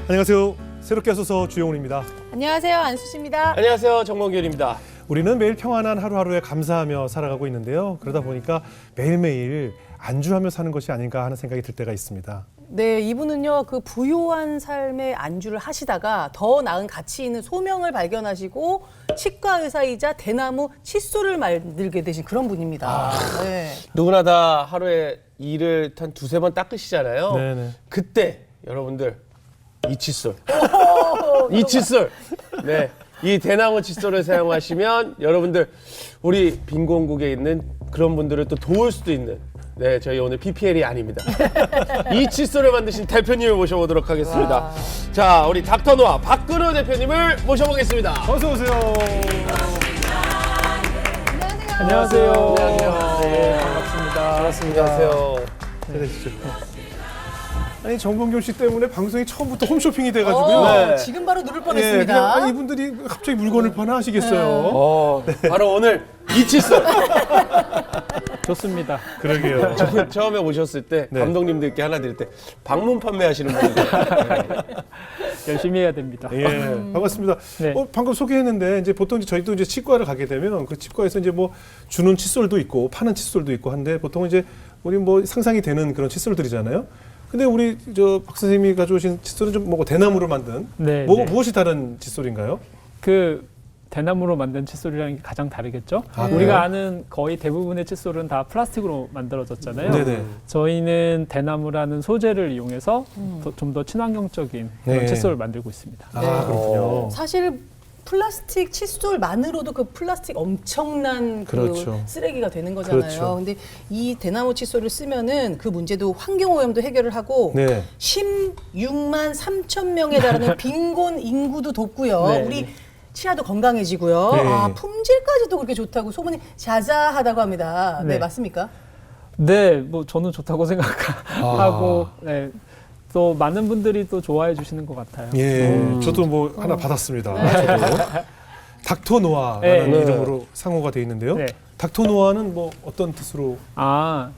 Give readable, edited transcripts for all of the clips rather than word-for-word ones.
안녕하세요. 새롭게 하소서 주영훈입니다. 안녕하세요. 안수지입니다. 안녕하세요. 정몽규입니다. 우리는 매일 평안한 하루하루에 감사하며 살아가고 있는데요. 그러다 보니까 매일매일 안주하며 사는 것이 아닌가 하는 생각이 들 때가 있습니다. 네, 이분은요, 그 부요한 삶의 안주를 하시다가 더 나은 가치 있는 소명을 발견하시고 치과 의사이자 대나무 칫솔을 만들게 되신 그런 분입니다. 네. 누구나 다 하루에 이를 한 두세 번 닦으시잖아요. 네네. 그때 여러분들 이 칫솔. 이 칫솔. 네. 이 대나무 칫솔을 사용하시면 여러분들 우리 빈곤국에 있는 그런 분들을 또 도울 수도 있는 네, 저희 오늘 PPL이 아닙니다. 이 칫솔을 만드신 대표님을 모셔보도록 하겠습니다. 자, 우리 닥터노아 박근호 대표님을 모셔보겠습니다. 어서 오세요. 안녕하세요. 네, 반갑습니다. 안녕하세요. 기다리시죠. 아니 정봉규 씨 때문에 방송이 처음부터 홈쇼핑이 돼가지고요. 네. 지금 바로 누를 예, 뻔했습니다. 그냥 아니, 이분들이 갑자기 물건을 파나 하시겠어요. 바로 오늘 이 칫솔. 좋습니다. 그러게요. 처음에 오셨을 때 네. 감독님들께 하나 드릴 때 방문 판매하시는 분들. 열심히 해야 됩니다. 예, 반갑습니다. 네. 방금 소개했는데 이제 보통 저희도 이제 치과를 가게 되면 그 치과에서 이제 뭐 주는 칫솔도 있고 파는 칫솔도 있고 한데 보통 이제 우리 뭐 상상이 되는 그런 칫솔들이잖아요. 근데 우리 저 박 선생님이 가져오신 칫솔은 좀 뭐 대나무로 만든 네, 뭐 네. 무엇이 다른 칫솔인가요? 그 대나무로 만든 칫솔이랑 가장 다르겠죠? 아, 우리가 그래요? 아는 거의 대부분의 칫솔은 다 플라스틱으로 만들어졌잖아요. 네네. 저희는 대나무라는 소재를 이용해서 좀 더 친환경적인 그런 네. 칫솔을 만들고 있습니다. 아, 그렇군요. 사실 플라스틱 칫솔만으로도 그 플라스틱 엄청난 그 그렇죠. 쓰레기가 되는 거잖아요. 그렇죠. 근데 이 대나무 칫솔을 쓰면은 그 문제도 환경오염도 해결을 하고 네. 16만 3천 명에 달하는 빈곤 인구도 돕고요. 네, 우리 네. 치아도 건강해지고요. 네. 아, 품질까지도 그렇게 좋다고 소문이 자자하다고 합니다. 네, 네. 맞습니까? 네, 뭐 저는 좋다고 생각하고 네, 또 많은 분들이 또 좋아해 주시는 것 같아요. 예, 저도 뭐 하나 받았습니다. 저도. 닥터노아라는 네. 이름으로 상호가 돼 있는데요. 네. 닥터노아는 뭐 어떤 뜻으로?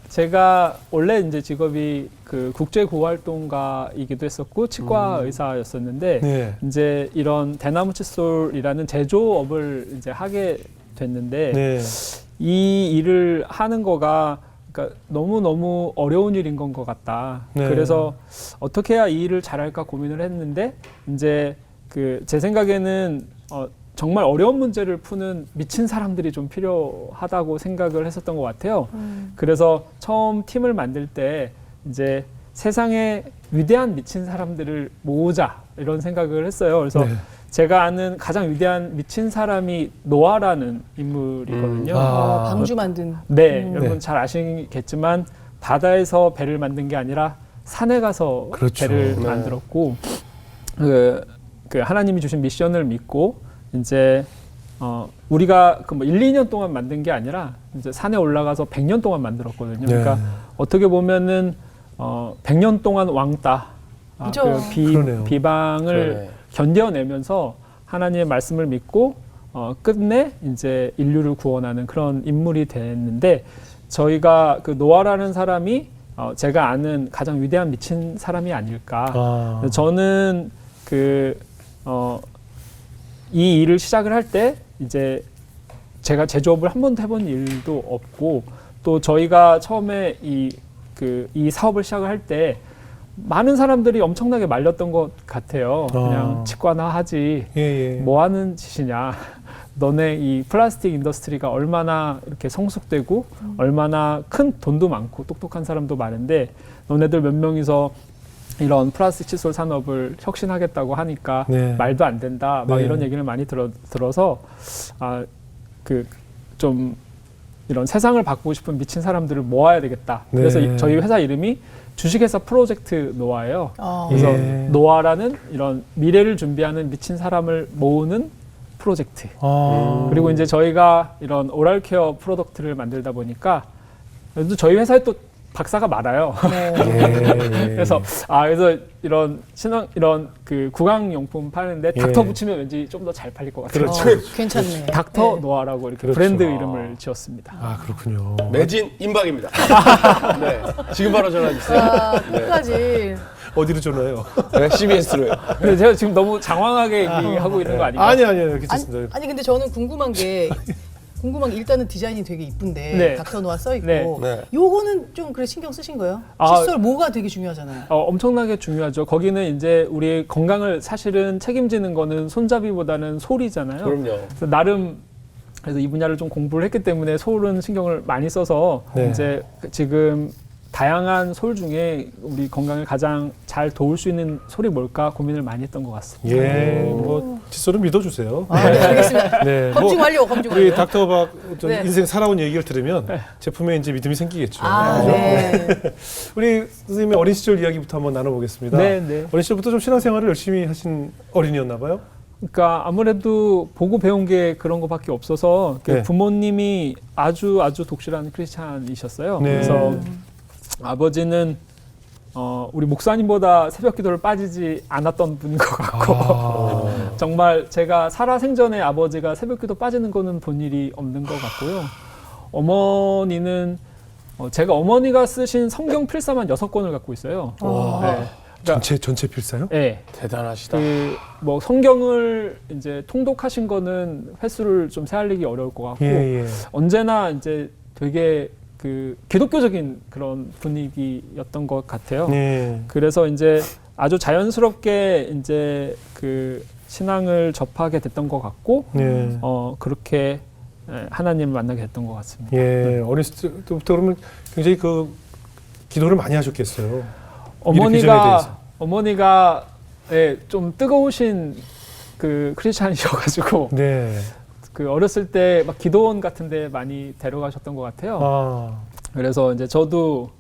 제가 원래 이제 직업이 그 국제 구활동가이기도 했었고 치과 의사였었는데 네. 이제 이런 대나무 칫솔이라는 제조업을 이제 하게 됐는데 네. 이 일을 하는 거가 그러니까 너무 어려운 일인 건 것 같다. 네. 그래서 어떻게 해야 이 일을 잘할까 고민을 했는데 이제 그 제 생각에는 정말 어려운 문제를 푸는 미친 사람들이 좀 필요하다고 생각을 했었던 것 같아요. 그래서 처음 팀을 만들 때 이제 세상에 위대한 미친 사람들을 모으자 이런 생각을 했어요. 그래서 네. 제가 아는 가장 위대한 미친 사람이 노아라는 인물이거든요. 방주 만든. 네, 여러분 네. 잘 아시겠지만 바다에서 배를 만든 게 아니라 산에 가서 그렇죠. 배를 네. 만들었고 그 하나님이 주신 미션을 믿고 이제 우리가 그 뭐 1, 2년 동안 만든 게 아니라 이제 산에 올라가서 100년 동안 만들었거든요. 네. 그러니까 어떻게 보면은 100년 동안 왕따, 그죠. 그러네요. 비방을 그러네. 견뎌내면서 하나님의 말씀을 믿고 끝내 이제 인류를 구원하는 그런 인물이 됐는데 저희가 그 노아라는 사람이 제가 아는 가장 위대한 미친 사람이 아닐까. 저는 이 일을 시작을 할 때 이제 제가 제조업을 한 번도 해본 일도 없고 또 저희가 처음에 이 사업을 시작을 할 때 많은 사람들이 엄청나게 말렸던 것 같아요. 그냥 치과나 하지. 예, 예. 뭐 하는 짓이냐. 너네 이 플라스틱 인더스트리가 얼마나 이렇게 성숙되고 얼마나 큰 돈도 많고 똑똑한 사람도 많은데 너네들 몇 명이서 이런 플라스틱 칫솔 산업을 혁신하겠다고 하니까 네. 말도 안 된다. 막 네. 이런 얘기를 많이 들어서 좀 이런 세상을 바꾸고 싶은 미친 사람들을 모아야 되겠다. 네. 그래서 저희 회사 이름이 주식회사 프로젝트 노아예요. 그래서 예. 노아라는 이런 미래를 준비하는 미친 사람을 모으는 프로젝트. 그리고 이제 저희가 이런 오랄 케어 프로덕트를 만들다 보니까 그래도 저희 회사에 또 박사가 많아요. 예. 그래서 이런 그 구강용품 파는데 예. 닥터 붙이면 왠지 좀 더 잘 팔릴 것 같아요. 그렇죠. 괜찮네. 닥터 네. 노아라고 이렇게 그렇죠. 브랜드 이름을 지었습니다. 아, 그렇군요. 매진 임박입니다. 네. 지금 바로 전화 주세요. 끝까지. 어디로 전화해요? 네, CBS로요. 근데 제가 지금 너무 장황하게 얘기하고 있는 거 아닌가요? 아니요, 괜찮습니다. 아니 근데 저는 궁금한 게 일단은 디자인이 되게 이쁜데 네. 닥터노아 써 있고 네. 네. 요거는 좀 그래 신경 쓰신 거예요? 아. 칫솔 뭐가 되게 중요하잖아요. 엄청나게 중요하죠. 거기는 이제 우리 건강을 사실은 책임지는 거는 손잡이보다는 소리잖아요. 그럼요. 그래서 나름 그래서 이 분야를 좀 공부를 했기 때문에 소울은 신경을 많이 써서 네. 이제 지금 다양한 소울 중에 우리 건강을 가장 잘 도울 수 있는 소리 뭘까 고민을 많이 했던 것 같습니다. 예, 뭐 칫솔은 믿어주세요. 아, 네, 알겠습니다. 네, 검증 뭐 완료, 검증 우리 완료. 닥터 박 네. 인생 살아온 얘기를 들으면 제품에 이제 믿음이 생기겠죠. 아, 그죠? 네. 우리 선생님의 어린 시절 이야기부터 한번 나눠보겠습니다. 네, 네. 어린 시절부터 좀 신앙생활을 열심히 하신 어린이였나 봐요. 그러니까 아무래도 보고 배운 게 그런 것밖에 없어서 네. 부모님이 아주 독실한 크리스찬이셨어요. 네. 그래서 아버지는 우리 목사님보다 새벽기도를 빠지지 않았던 분인 것 같고 정말 제가 살아생전에 아버지가 새벽기도 빠지는 거는 본 일이 없는 것 같고요. 어머니는 제가 어머니가 쓰신 성경 필사만 6권을 갖고 있어요. 네. 그러니까, 전체 필사요? 네. 대단하시다. 뭐 성경을 이제 통독하신 거는 횟수를 좀 세알리기 어려울 것 같고 예. 언제나 이제 되게 그 기독교적인 그런 분위기였던 것 같아요. 네. 그래서 이제 아주 자연스럽게 이제 그 신앙을 접하게 됐던 것 같고 네. 그렇게 하나님을 만나게 됐던 것 같습니다. 예. 어렸을 때부터 그러면 굉장히 그 기도를 많이 하셨겠어요. 이전에 대해서. 어머니가 좀 뜨거우신 그 크리스찬이셔가지고 네. 그 어렸을 때 막 기도원 같은데 많이 데려가셨던 것 같아요. 아. 그래서 이제 저도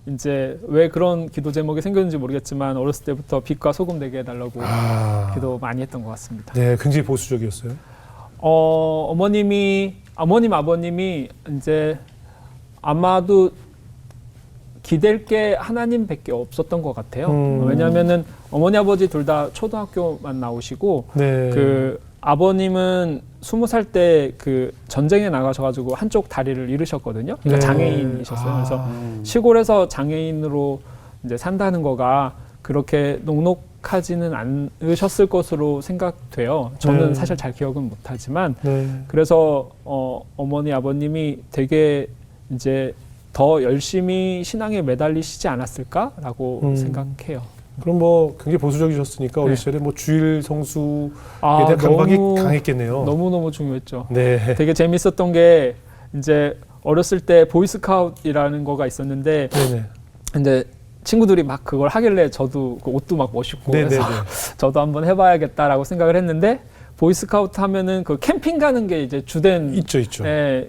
이제 왜 그런 기도 제목이 생겼는지 모르겠지만 어렸을 때부터 빛과 소금 되게 해달라고 기도 많이 했던 것 같습니다. 네, 굉장히 보수적이었어요. 어머님, 아버님이 이제 아마도 기댈 게 하나님밖에 없었던 것 같아요. 왜냐하면은 어머니, 아버지 둘 다 초등학교만 나오시고 네. 그 아버님은 20살 때 그 전쟁에 나가셔가지고 한쪽 다리를 잃으셨거든요. 그러니까 네. 장애인이셨어요. 그래서 시골에서 장애인으로 이제 산다는 거가 그렇게 녹록하지는 않으셨을 것으로 생각돼요. 저는 네. 사실 잘 기억은 못하지만 네. 그래서 어머니, 아버님이 되게 이제 더 열심히 신앙에 매달리시지 않았을까라고 생각해요. 그럼 뭐 굉장히 보수적이셨으니까 어린 네. 시절에 뭐 주일 성수에 대한 강박이 강했겠네요. 너무너무 중요했죠. 네. 되게 재밌었던 게 이제 어렸을 때 보이스카웃이라는 거가 있었는데 네네. 이제 친구들이 막 그걸 하길래 저도 그 옷도 막 멋있고 네네네. 그래서 저도 한번 해봐야겠다라고 생각을 했는데 보이스카우트 하면은 그 캠핑 가는 게 이제 주된 있죠. 네,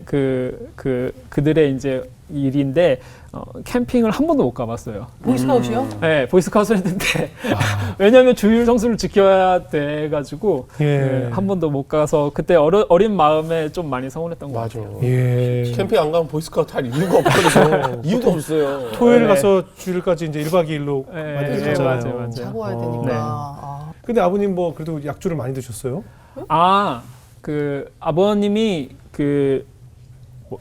그들의 이제 일인데 캠핑을 한 번도 못 가봤어요. 보이스카웃이요? 네, 보이스카우트를 했는데 왜냐하면 주일 성수를 지켜야 돼가지고 예. 네, 한 번도 못 가서 그때 어린 마음에 좀 많이 서운했던 것 맞아. 같아요. 예. 캠핑 안 가면 보이스카우트 할 이유가 없거든요. 이유가 없어요. 토요일 네. 가서 주일까지 이제 1박 2일로 네, 많이 네, 드셨잖아요. 맞아요. 자고 와야 어. 되니까. 네. 아. 근데 아버님 뭐 그래도 약주를 많이 드셨어요? 그 아버님이 뭐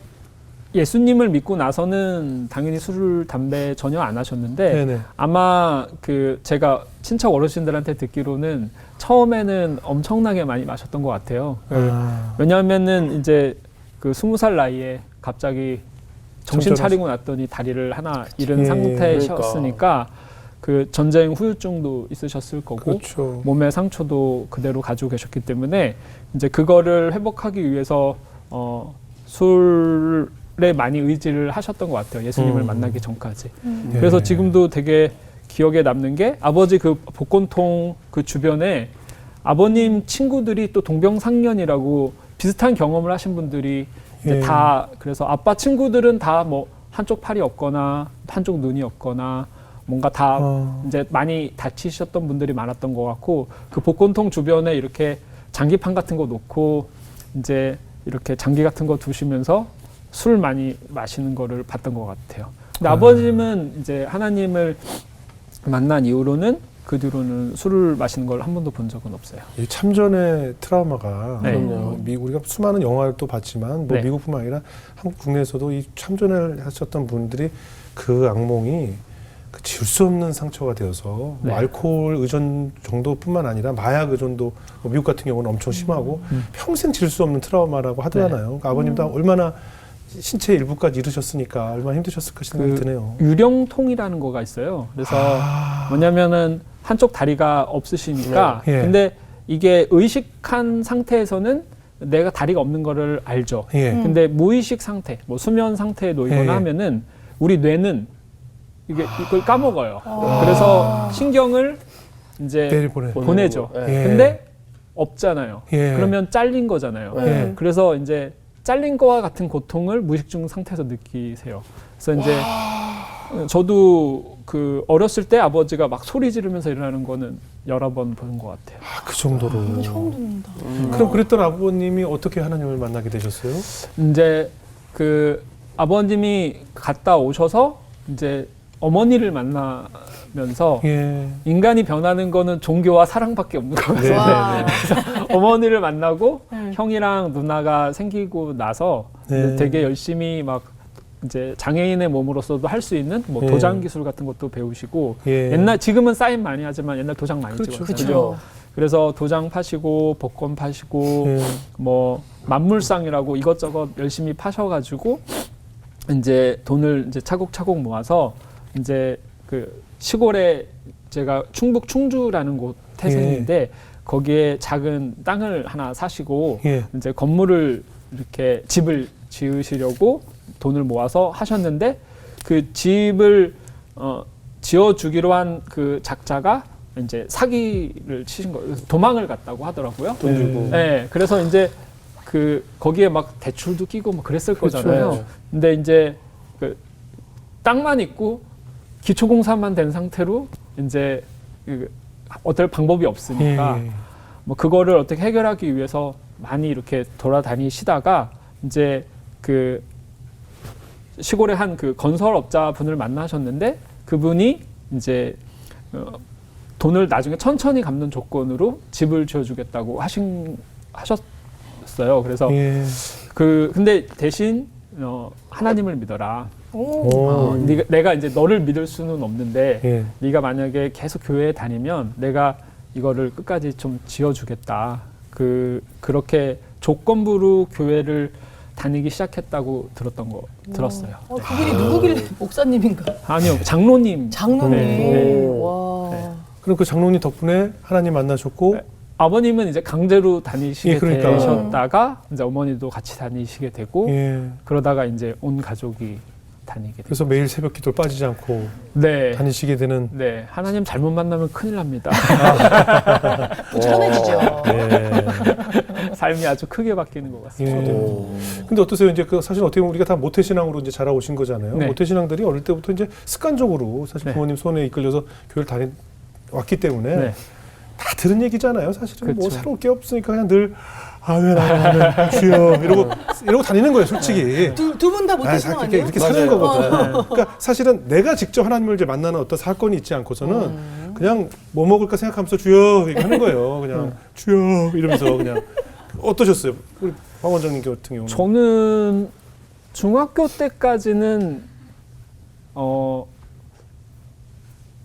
예수님을 믿고 나서는 당연히 술, 담배 전혀 안 하셨는데 네네. 아마 제가 친척 어르신들한테 듣기로는 처음에는 엄청나게 많이 마셨던 것 같아요. 왜냐하면은 이제 그 20살 나이에 갑자기 정신 차리고 났더니 다리를 하나 잃은 예, 상태셨으니까 그 전쟁 후유증도 있으셨을 거고 그렇죠. 몸의 상처도 그대로 가지고 계셨기 때문에 이제 그거를 회복하기 위해서 술에 많이 의지를 하셨던 것 같아요. 예수님을 만나기 전까지. 예. 그래서 지금도 되게 기억에 남는 게 아버지 그 복권통 그 주변에 아버님 친구들이 또 동병상련이라고 비슷한 경험을 하신 분들이 이제 예. 다 그래서 아빠 친구들은 다 뭐 한쪽 팔이 없거나 한쪽 눈이 없거나 뭔가 다 이제 많이 다치셨던 분들이 많았던 것 같고 그 복권통 주변에 이렇게 장기판 같은 거 놓고 이제 이렇게 장기 같은 거 두시면서 술 많이 마시는 거를 봤던 것 같아요. 근데 아버님은 이제 하나님을 만난 이후로는 그 뒤로는 술을 마시는 걸 한 번도 본 적은 없어요. 이 참전의 트라우마가 네. 우리가 수많은 영화를 또 봤지만 뭐 네. 미국뿐만 아니라 한국 국내에서도 이 참전을 하셨던 분들이 그 악몽이 지울 수 없는 상처가 되어서 네. 뭐 알코올 의존 정도뿐만 아니라 마약 의존도 뭐 미국 같은 경우는 엄청 심하고 평생 지울 수 없는 트라우마라고 하더라나요. 그러니까 아버님도 얼마나 신체 일부까지 잃으셨으니까 얼마나 힘드셨을까 생각이 드네요. 유령통이라는 거가 있어요. 그래서 뭐냐면은 한쪽 다리가 없으시니까 네. 예. 근데 이게 의식한 상태에서는 내가 다리가 없는 거를 알죠. 예. 근데 무의식 상태, 뭐 수면 상태에 놓이거나 예. 하면은 우리 뇌는 이걸 까먹어요. 그래서 신경을 이제 내일 보내. 보내죠. 예. 예. 근데 없잖아요. 예. 그러면 잘린 거잖아요. 예. 그래서 이제 잘린 거와 같은 고통을 무의식중 상태에서 느끼세요. 그래서 이제 저도 그 어렸을 때 아버지가 막 소리 지르면서 일어나는 거는 여러 번 본 것 같아요. 그 정도로. 처음 듣는다. 그럼 그랬던 아버님이 어떻게 하나님을 만나게 되셨어요? 이제 그 아버님이 갔다 오셔서 이제 어머니를 만나면서 예. 인간이 변하는 거는 종교와 사랑밖에 없는 거거든요. 네. 와. 어머니를 만나고 형이랑 누나가 생기고 나서 네. 이제 되게 열심히 막 이제 장애인의 몸으로서도 할 수 있는 뭐 예. 도장 기술 같은 것도 배우시고 예. 옛날 지금은 사인 많이 하지만 옛날 도장 많이 그렇죠. 찍었어요. 그렇죠. 그래서 도장 파시고 복권 파시고 예. 뭐 만물상이라고 이것저것 열심히 파셔가지고 이제 돈을 이제 차곡차곡 모아서 이제 그 시골에 제가 충북 충주라는 곳 태생인데 거기에 작은 땅을 하나 사시고 예. 이제 건물을 이렇게 집을 지으시려고 돈을 모아서 하셨는데 그 집을 지어주기로 한 그 작자가 이제 사기를 치신 거예요. 그래서 도망을 갔다고 하더라고요. 돈 주고. 네, 그래서 이제 그 거기에 막 대출도 끼고 막 그랬을 그렇죠. 거잖아요. 네. 근데 이제 그 땅만 있고 기초공사만 된 상태로 이제 그 어떨 방법이 없으니까 예. 뭐 그거를 어떻게 해결하기 위해서 많이 이렇게 돌아다니시다가 이제 그 시골의 한 그 건설업자 분을 만나셨는데 그분이 이제 돈을 나중에 천천히 갚는 조건으로 집을 지어주겠다고 하셨어요. 그래서 예. 근데 대신 하나님을 믿어라. 오. 내가 이제 너를 믿을 수는 없는데 예. 네가 만약에 계속 교회에 다니면 내가 이거를 끝까지 좀 지어주겠다. 그렇게 조건부로 교회를 다니기 시작했다고 들었어요. 그분이 누구길래 목사님인가? 아니요, 장로님. 장로님. 네. 와. 그럼 그 장로님 덕분에 하나님 만나셨고 네. 아버님은 이제 강제로 다니시게 예, 그러니까. 되셨다가 이제 어머니도 같이 다니시게 되고 예. 그러다가 이제 온 가족이 다니게 되고. 그래서 매일 새벽 기도를 빠지지 않고 네. 다니시게 되는 네, 하나님 잘못 만나면 큰일 납니다. 부지런해지죠. 예. 삶이 아주 크게 바뀌는 것 같습니다. 예. 근데 어떠세요? 이제 그 사실 어떻게 보면 우리가 다 모태신앙으로 이제 자라오신 거잖아요. 네. 모태신앙들이 어릴 때부터 이제 습관적으로 사실 네. 부모님 손에 이끌려서 교회를 왔기 때문에 네. 다 들은 얘기잖아요. 사실은 뭐 그렇죠. 새로울 게 없으니까 그냥 늘 왜 나는 주여 이러고 다니는 거예요, 솔직히. 두 분 다 모태신앙 아니에요? 이렇게 사는 거거든. 네. 그러니까 사실은 내가 직접 하나님을 이제 만나는 어떤 사건이 있지 않고서는 그냥 뭐 먹을까 생각하면서 주여 이렇게 하는 거예요. 그냥 주여 이러면서 그냥 어떠셨어요? 우리 황 원장님 같은 경우는? 저는 중학교 때까지는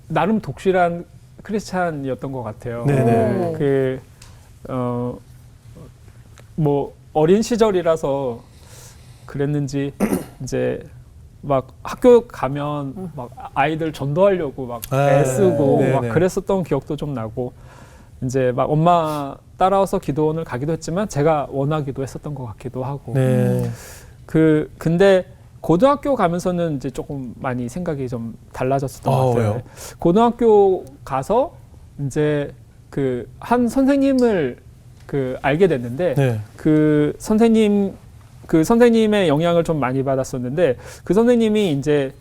나름 독실한 크리스찬이었던 것 같아요. 네네. 뭐 어린 시절이라서 그랬는지 이제 막 학교 가면 막 아이들 전도하려고 막 애쓰고 네네. 막 그랬었던 기억도 좀 나고 이제 막 엄마 따라와서 기도원을 가기도 했지만 제가 원하기도 했었던 것 같기도 하고 네. 근데 고등학교 가면서는 이제 조금 많이 생각이 좀 달라졌었던 것 같아요. 왜요? 고등학교 가서 이제 그 한 선생님을 알게 됐는데 네. 그 선생님의 영향을 좀 많이 받았었는데 그 선생님이 이제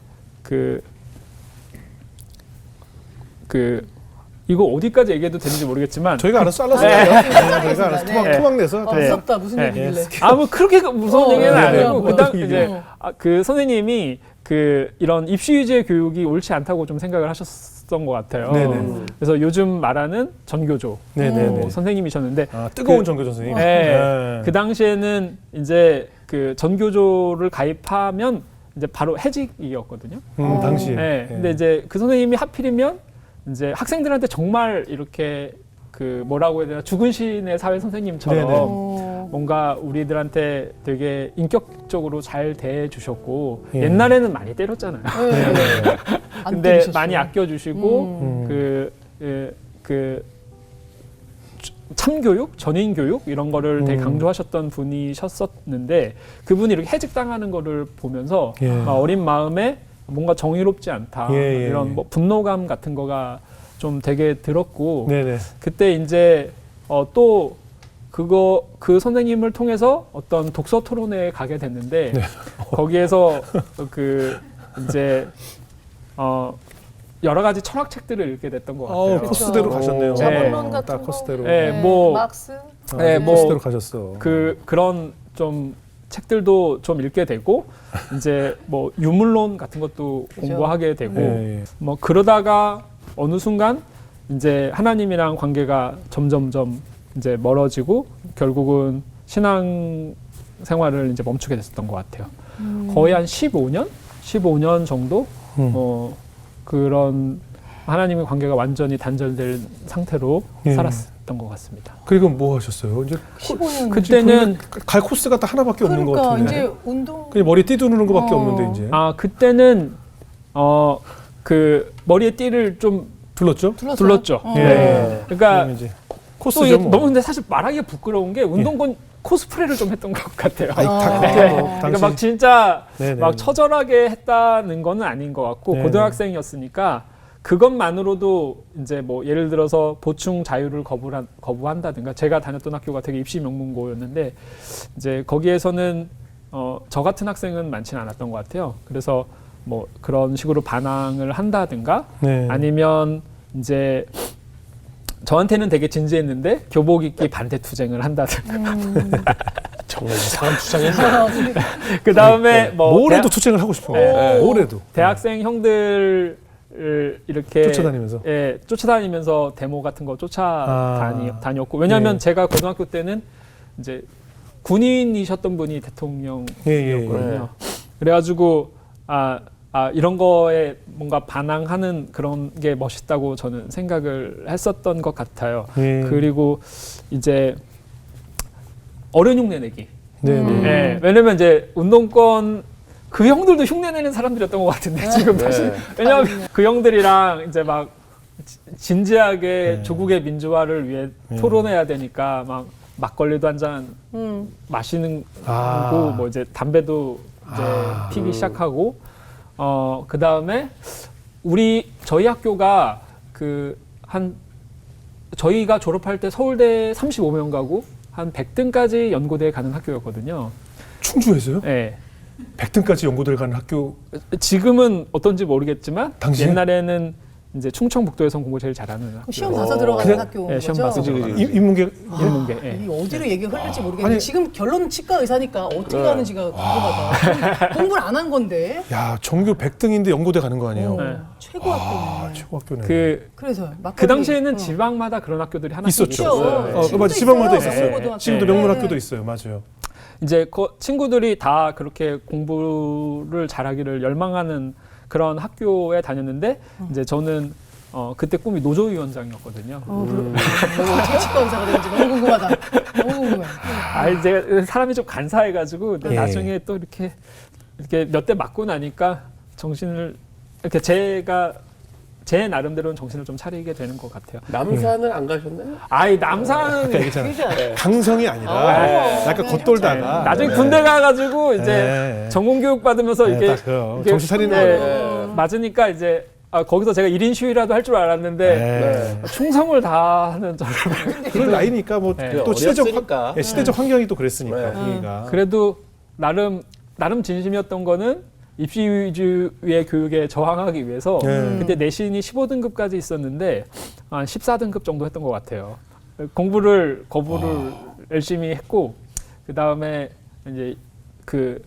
이거 어디까지 얘기해도 되는지 모르겠지만 저희가 알아서 잘랐어요. 저희가 알아서 네. 토막 내서 다 무섭다. 무슨 네. 얘기길래. 뭐 그렇게 무서운 얘기는 네, 아니고 네. 그다음 어떤 이제 그 선생님이 이런 입시 위주의 교육이 옳지 않다고 좀 생각을 하셨던 것 같아요. 네네. 그래서 요즘 말하는 전교조 네네네. 선생님이셨는데 뜨거운 전교 선생님. 그 당시에는 이제 그 전교조를 가입하면 이제 바로 해직이었거든요. 당시에. 네. 근데 이제 그 선생님이 하필이면 이제 학생들한테 정말 이렇게 그 뭐라고 해야 되나 죽은 신의 사회 선생님처럼 네네. 뭔가 우리들한테 되게 인격적으로 잘 대해주셨고 예. 옛날에는 많이 때렸잖아요. 안 근데 때리셨어요. 많이 아껴주시고 그 참교육, 전인교육 이런 거를 되게 강조하셨던 분이셨었는데 그분이 이렇게 해직당하는 거를 보면서 예. 막 어린 마음에 뭔가 정의롭지 않다 예, 예, 이런 예. 뭐 분노감 같은 거가 좀 되게 들었고 네네. 그때 이제 또 그 선생님을 통해서 어떤 독서 토론회에 가게 됐는데 거기에서 그 이제 여러 가지 철학 책들을 읽게 됐던 것 같아요. 코스대로 가셨네요. 자본론 같은 딱 거. 코스대로. 네, 뭐 막스. 네, 뭐 코스대로 가셨어. 그런 좀 책들도 좀 읽게 되고 이제 뭐 유물론 같은 것도 공부하게 되고 예, 예. 뭐 그러다가 어느 순간 이제 하나님이랑 관계가 점점점 이제 멀어지고 결국은 신앙 생활을 이제 멈추게 됐었던 것 같아요. 거의 한 15년 정도 그런 하나님의 관계가 완전히 단절된 상태로 예. 살았던 것 같습니다. 그리고 뭐 하셨어요? 이제 15년. 그때는 갈 코스가 딱 하나밖에 없는 것 그러니까 같은데. 이제 운동. 그냥 머리 띠두르는 것밖에 없는데 이제. 그때는 그 머리에 띠를 좀 둘렀죠? 둘렀죠. 어. 네. 그러니까 그러면 이제 또 코스죠. 이게 뭐. 너무 근데 사실 말하기가 부끄러운 게 운동권 코스프레를 좀 했던 것 같아요. 아이, 다 네. 그렇죠. 그러니까 당시. 막 진짜 네네. 막 처절하게 했다는 거는 아닌 것 같고 네네. 고등학생이었으니까 그것만으로도 이제 뭐 예를 들어서 보충 자유를 거부한다든가 제가 다녔던 학교가 되게 입시 명문고였는데 이제 거기에서는 저 같은 학생은 많지는 않았던 것 같아요. 그래서 뭐 그런 식으로 반항을 한다든가 네. 아니면 이제 저한테는 되게 진지했는데 교복 입기 반대 투쟁을 한다든가 정말 이상한 주장했어요. 그 다음에 뭐 뭐래도 투쟁을 하고 싶어. 네. 뭐래도. 대학생 형들을 이렇게 쫓아다니면서. 예, 쫓아다니면서 데모 같은 거 쫓아다녔고 왜냐하면 예. 제가 고등학교 때는 이제 군인이셨던 분이 대통령이었거든요. 예. 그래가지고 이런 거에 뭔가 반항하는 그런 게 멋있다고 저는 생각을 했었던 것 같아요. 예. 그리고 이제 어른 흉내 내기. 네네. 예, 왜냐면 이제 운동권 그 형들도 흉내 내는 사람들이었던 것 같은데 지금 다시 왜냐면 그 형들이랑 이제 막 진지하게 네. 조국의 민주화를 위해 토론해야 되니까 막 막걸리도 한 잔 마시는 거고 뭐 이제 담배도 이제 피기 시작하고 그 다음에 저희 학교가 저희가 졸업할 때 서울대 35명 가고 한 100등까지 연고대에 가는 학교였거든요. 충주에서요? 네. 100등까지 연고대를 가는 학교. 지금은 어떤지 모르겠지만 당시에? 옛날에는 이제 충청북도에서 공부 제일 잘하는 학교. 시험 봐서 들어가는 그냥- 학교인 네, 시험 거죠? 봐서 들어가는 인문계. 인문계. 예. 이 어디로 얘기가 흘릴지 모르겠는데 아니- 지금 결론은 치과 의사니까 어떻게 하는지가 궁금하다. 공부를 안 한 건데 야, 전교 100등인데 연고대 가는 거 아니에요? 네. 최고 학교네. 최고 학교네. 그래서 그 당시에는 지방마다 그런 학교들이 하나씩 있었죠. 있었어요. 맞아. 지방마다 있어요. 있었어요. 고등학교. 지금도 네. 명문학교도 있어요. 맞아요. 이제 친구들이 다 그렇게 공부를 잘하기를 열망하는 그런 학교에 다녔는데 이제 저는 그때 꿈이 노조위원장이었거든요. 어떻게 치과 의사가 되는지 너무 궁금하다. 너무 궁금해. 제가 사람이 좀 간사해가지고 근데 예. 나중에 또 이렇게 몇 대 맞고 나니까 정신을 이렇게 제 나름대로는 정신을 좀 차리게 되는 것 같아요. 남산을 안 가셨나요? 남산은 괜찮아. 강성이 아니라 약간 겉돌다가 나중에 군대 가가지고 이제 네. 전공교육 받으면서 네, 이렇게 딱 그거. 이렇게 정신 차리는 네, 거. 맞으니까 이제 거기서 제가 1인 시위라도 할 줄 알았는데 네. 충성을 다하는 저를 그런 나이니까 뭐 네. 또 어렸으니까. 시대적 환경이 또 그랬으니까 네. 분위기가. 그래도 나름 진심이었던 거는 입시 위주의 교육에 저항하기 위해서 그때 내신이 15등급까지 있었는데 한 14등급 정도 했던 것 같아요. 공부를 거부를 열심히 했고 그 다음에 이제 그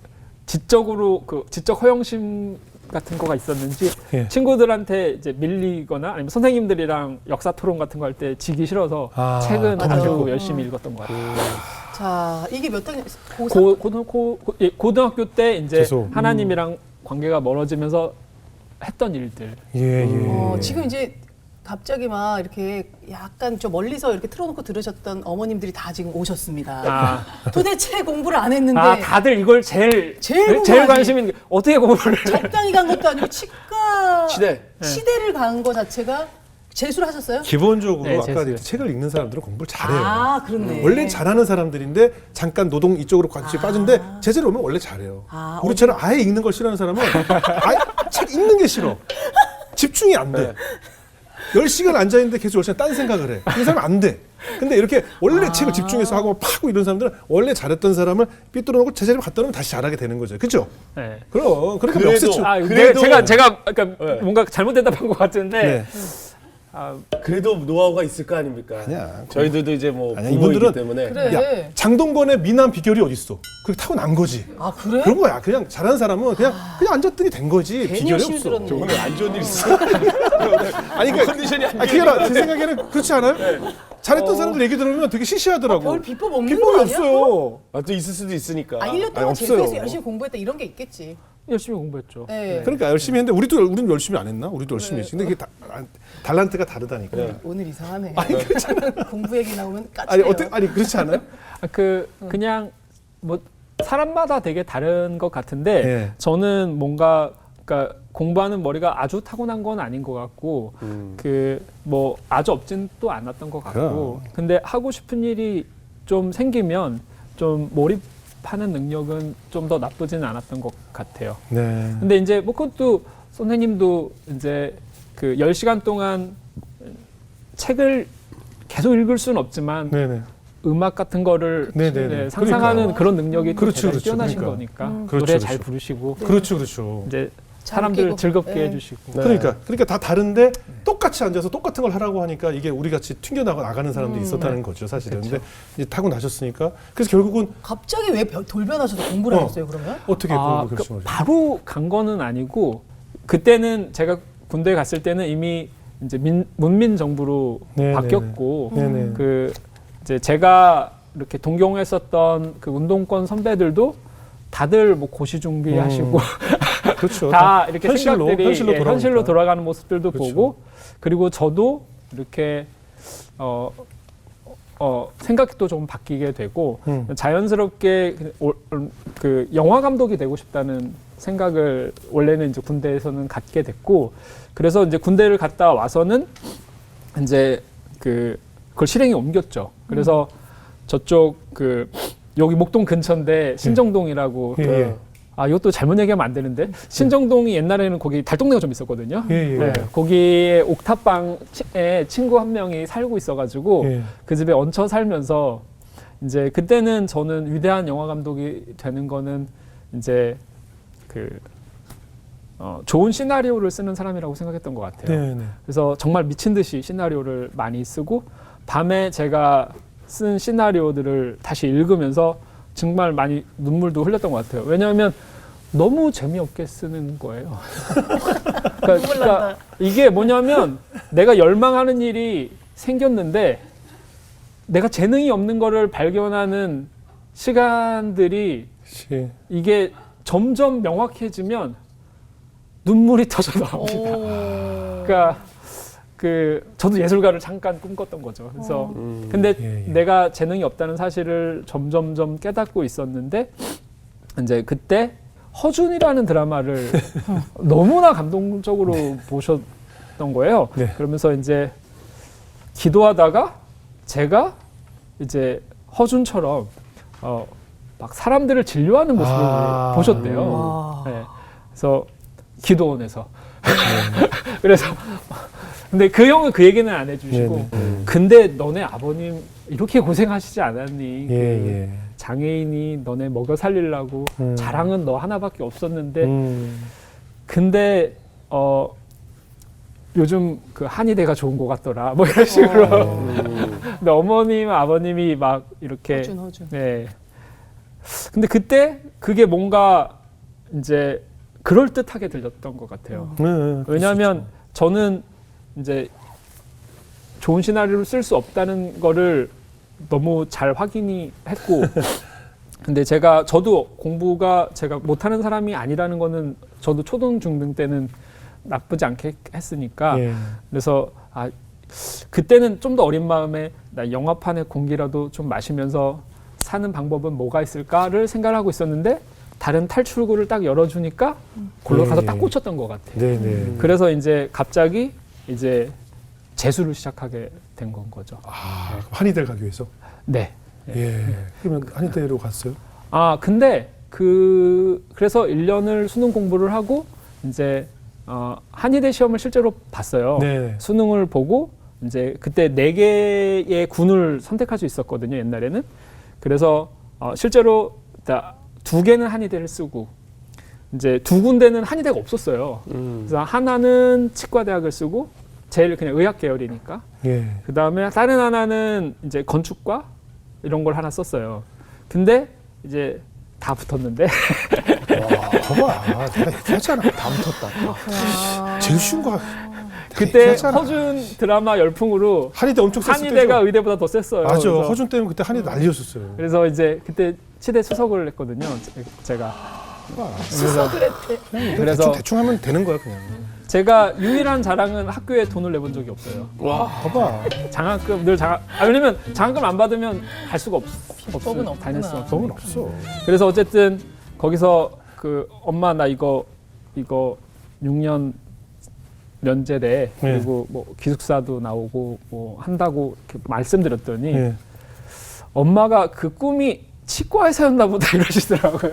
지적 허영심 같은 거가 있었는지 예. 친구들한테 이제 밀리거나 아니면 선생님들이랑 역사 토론 같은 거 할 때 지기 싫어서 책은 맞아. 아주 열심히 읽었던 것 같아요. 자, 이게 몇 학년? 고3? 고등학교 때 이제 재수. 하나님이랑 관계가 멀어지면서 했던 일들. 예, 예. 지금 이제 갑자기 막 이렇게 약간 좀 멀리서 이렇게 틀어놓고 들으셨던 어머님들이 다 지금 오셨습니다. 아, 도대체 공부를 안 했는데 다들 이걸 제일 궁금하지. 관심 있는 게 어떻게 공부를 적당히 간 것도 아니고 치과 치대. 치대를 간 거 자체가 재수를 하셨어요? 기본적으로 네, 아까 재수요. 이렇게 책을 읽는 사람들은 공부를 잘해요. 아, 그렇네. 원래 잘하는 사람들인데 잠깐 노동 이쪽으로 같이 빠진데 제재를 오면 원래 잘해요. 우리처럼 아예 읽는 걸 싫어하는 사람은 아예 책 읽는 게 싫어. 집중이 안 돼. 10시간 앉아있는데 계속 10시간 딴 생각을 해. 그 사람은 안 돼. 근데 이렇게 원래 책을 집중해서 하고 파고 이런 사람들은 원래 잘했던 사람을 삐뚤어 놓고 제자리로 갖다 놓으면 다시 잘하게 되는 거죠. 그죠? 네. 그럼. 그러니까 그래도- 역세추. 그래도 제가 그러니까 네. 뭔가 잘못 대답한 것 같은데 네. 그래도 노하우가 있을 거 아닙니까? 아니야. 저희들도 이제 뭐 아니야, 부모이기 이분들은- 때문에. 그래. 야, 장동건의 미남 비결이 어딨어? 그게 타고난 거지. 아, 그래? 그런 거야. 그냥 잘하는 사람은 그냥 앉았더니 된 거지. 괜히 비결이 열심히 없어. 들었네. 오늘 안 좋은 일 있어. 아니 그러니까 컨디션이 안 그게 아니라 제 생각에는 그렇지 않아요? 잘했던 사람들 얘기 들으면 되게 시시하더라고. 별 비법 없는 비법이 거 아니야? 없어요. 아, 또 있을 수도 있으니까. 1년 동안 없어요. 재수해서 열심히 공부했다 이런 게 있겠지. 열심히 공부했죠. 네. 그러니까 열심히 했는데 우리는 열심히 안 했나? 우리도 열심히 했지. 근데 그게 달란트가 다르다니까. 오늘 이상하네. 공부 얘기 나오면 아니 까칠해요. 어떻게 아니 그렇지 않아요? 그냥 뭐 사람마다 되게 다른 것 같은데 예. 저는 뭔가 그러니까 공부하는 머리가 아주 타고난 건 아닌 것 같고 그 뭐 아주 없진 또 않았던 것 같고 근데 하고 싶은 일이 좀 생기면 좀 몰입하는 능력은 좀 더 나쁘지는 않았던 것 같아요. 네. 근데 이제 뭐 그것도 선생님도 이제 그 10시간 동안 책을 계속 읽을 수는 없지만 네네. 음악 같은 거를 네네네. 네, 상상하는 그러니까. 그런 능력이 또 그렇죠, 대단히 그렇죠. 뛰어나신 그러니까. 거니까 그렇죠, 노래 잘 그렇죠. 부르시고 그렇죠, 그렇죠. 이제 잘 사람들 웃기고. 즐겁게 네. 해주시고 그러니까 다 다른데 똑같이 앉아서 똑같은 걸 하라고 하니까 이게 우리 같이 튕겨 나가는 사람도 있었다는 거죠, 사실은. 근데 이제 타고 나셨으니까 그래서 결국은 갑자기 왜 돌변하셔서 공부를 하셨어요 그러면? 어떻게 그걸 그 결심하셨어요? 바로 간 거는 아니고 그때는 제가 군대 갔을 때는 이미 이제 문민 정부로 네네네. 바뀌었고 네네. 그 이제 제가 이렇게 동경했었던 그 운동권 선배들도 다들 뭐 고시 준비하시고 그렇죠. 다 이렇게 현실로, 생각들이 현실로 현실로 돌아가는 모습들도 그렇죠. 보고 그리고 저도 이렇게 생각도 좀 바뀌게 되고 자연스럽게 그 영화 감독이 되고 싶다는 생각을 원래는 이제 군대에서는 갖게 됐고 그래서 이제 군대를 갔다 와서는 이제 그걸 실행에 옮겼죠. 그래서 저쪽 그 여기 목동 근처인데 신정동이라고 예, 예. 아 이것도 잘못 얘기하면 안 되는데 신정동이 옛날에는 거기 달동네가 좀 있었거든요. 예, 예. 네, 거기에 옥탑방에 친구 한 명이 살고 있어가지고 예. 그 집에 얹혀 살면서 이제 그때는 저는 위대한 영화 감독이 되는 거는 이제 좋은 시나리오를 쓰는 사람이라고 생각했던 것 같아요. 네네. 그래서 정말 미친 듯이 시나리오를 많이 쓰고 밤에 제가 쓴 시나리오들을 다시 읽으면서 정말 많이 눈물도 흘렸던 것 같아요. 왜냐하면 너무 재미없게 쓰는 거예요. 그러니까 이게 뭐냐면 내가 열망하는 일이 생겼는데 내가 재능이 없는 거를 발견하는 시간들이 이게 점점 명확해지면 눈물이 터져 나옵니다. 그러니까 저도 예술가를 잠깐 꿈꿨던 거죠. 그래서 근데 예, 예. 내가 재능이 없다는 사실을 점점점 깨닫고 있었는데 이제 그때 허준이라는 드라마를 너무나 감동적으로 보셨던 거예요. 네. 그러면서 이제 기도하다가 제가 이제 허준처럼 막 사람들을 진료하는 모습을 보셨대요. 네. 그래서 기도원에서 그래서 근데 그 형은 그 얘기는 안 해주시고 근데 너네 아버님 이렇게 고생하시지 않았니? 예, 예. 장애인이 너네 먹여 살리려고 자랑은 너 하나밖에 없었는데 근데 요즘 그 한의대가 좋은 것 같더라 뭐 이런 식으로 근데 어머님 아버님이 막 이렇게 허준. 네. 근데 그때 그게 뭔가 이제 그럴듯하게 들렸던 것 같아요. 왜냐하면 저는 이제 좋은 시나리오를 쓸 수 없다는 거를 너무 잘 확인이 했고 근데 저도 공부가 제가 못하는 사람이 아니라는 거는 저도 초등 중등 때는 나쁘지 않게 했으니까 예. 그래서 그때는 좀 더 어린 마음에 나 영화판의 공기라도 좀 마시면서 사는 방법은 뭐가 있을까를 생각을 하고 있었는데 다른 탈출구를 딱 열어주니까 골로 가서 딱 꽂혔던 것 같아요. 네네. 그래서 이제 갑자기 이제 재수를 시작하게 된 건 거죠. 한의대를 가기 위해서. 네. 예. 그러면 한의대로 갔어요? 근데 그래서 1년을 수능 공부를 하고 이제 한의대 시험을 실제로 봤어요. 네. 수능을 보고 이제 그때 4개의 군을 선택할 수 있었거든요, 옛날에는. 그래서 실제로 2개는 한의대를 쓰고 이제 2군데는 한의대가 없었어요. 그래서 하나는 치과대학을 쓰고 제일 그냥 의학 계열이니까. 예. 그다음에 다른 하나는 이제 건축과 이런 걸 하나 썼어요. 근데 이제 다 붙었는데 봐봐. 내가 얘기했잖아. 다 붙었다. 제일 쉬운 거. 그때 얘기했잖아. 허준 드라마 열풍으로 한의대 엄청 셌을 한의대가 때죠. 의대보다 더 셌어요. 맞아. 그래서- 허준 때문에 그때 한의대 난리였었어요. 그래서 이제 그때 치대 수석을 했거든요. 제가. 그래서 대충 하면 되는 거야 그냥. 제가 유일한 자랑은 학교에 돈을 내본 적이 없어요. 와, 봐봐. 장학금 왜냐면 장학금 안 받으면 갈 수가 법은 없어요. 다닐 수 없구나. 없어. 법은 없어. 그래서 어쨌든 거기서 엄마 나 이거 6년 면제래. 그리고 뭐 기숙사도 나오고 뭐 한다고 이렇게 말씀드렸더니 예. 엄마가 그 꿈이 치과의사였나 보다 이러시더라고요.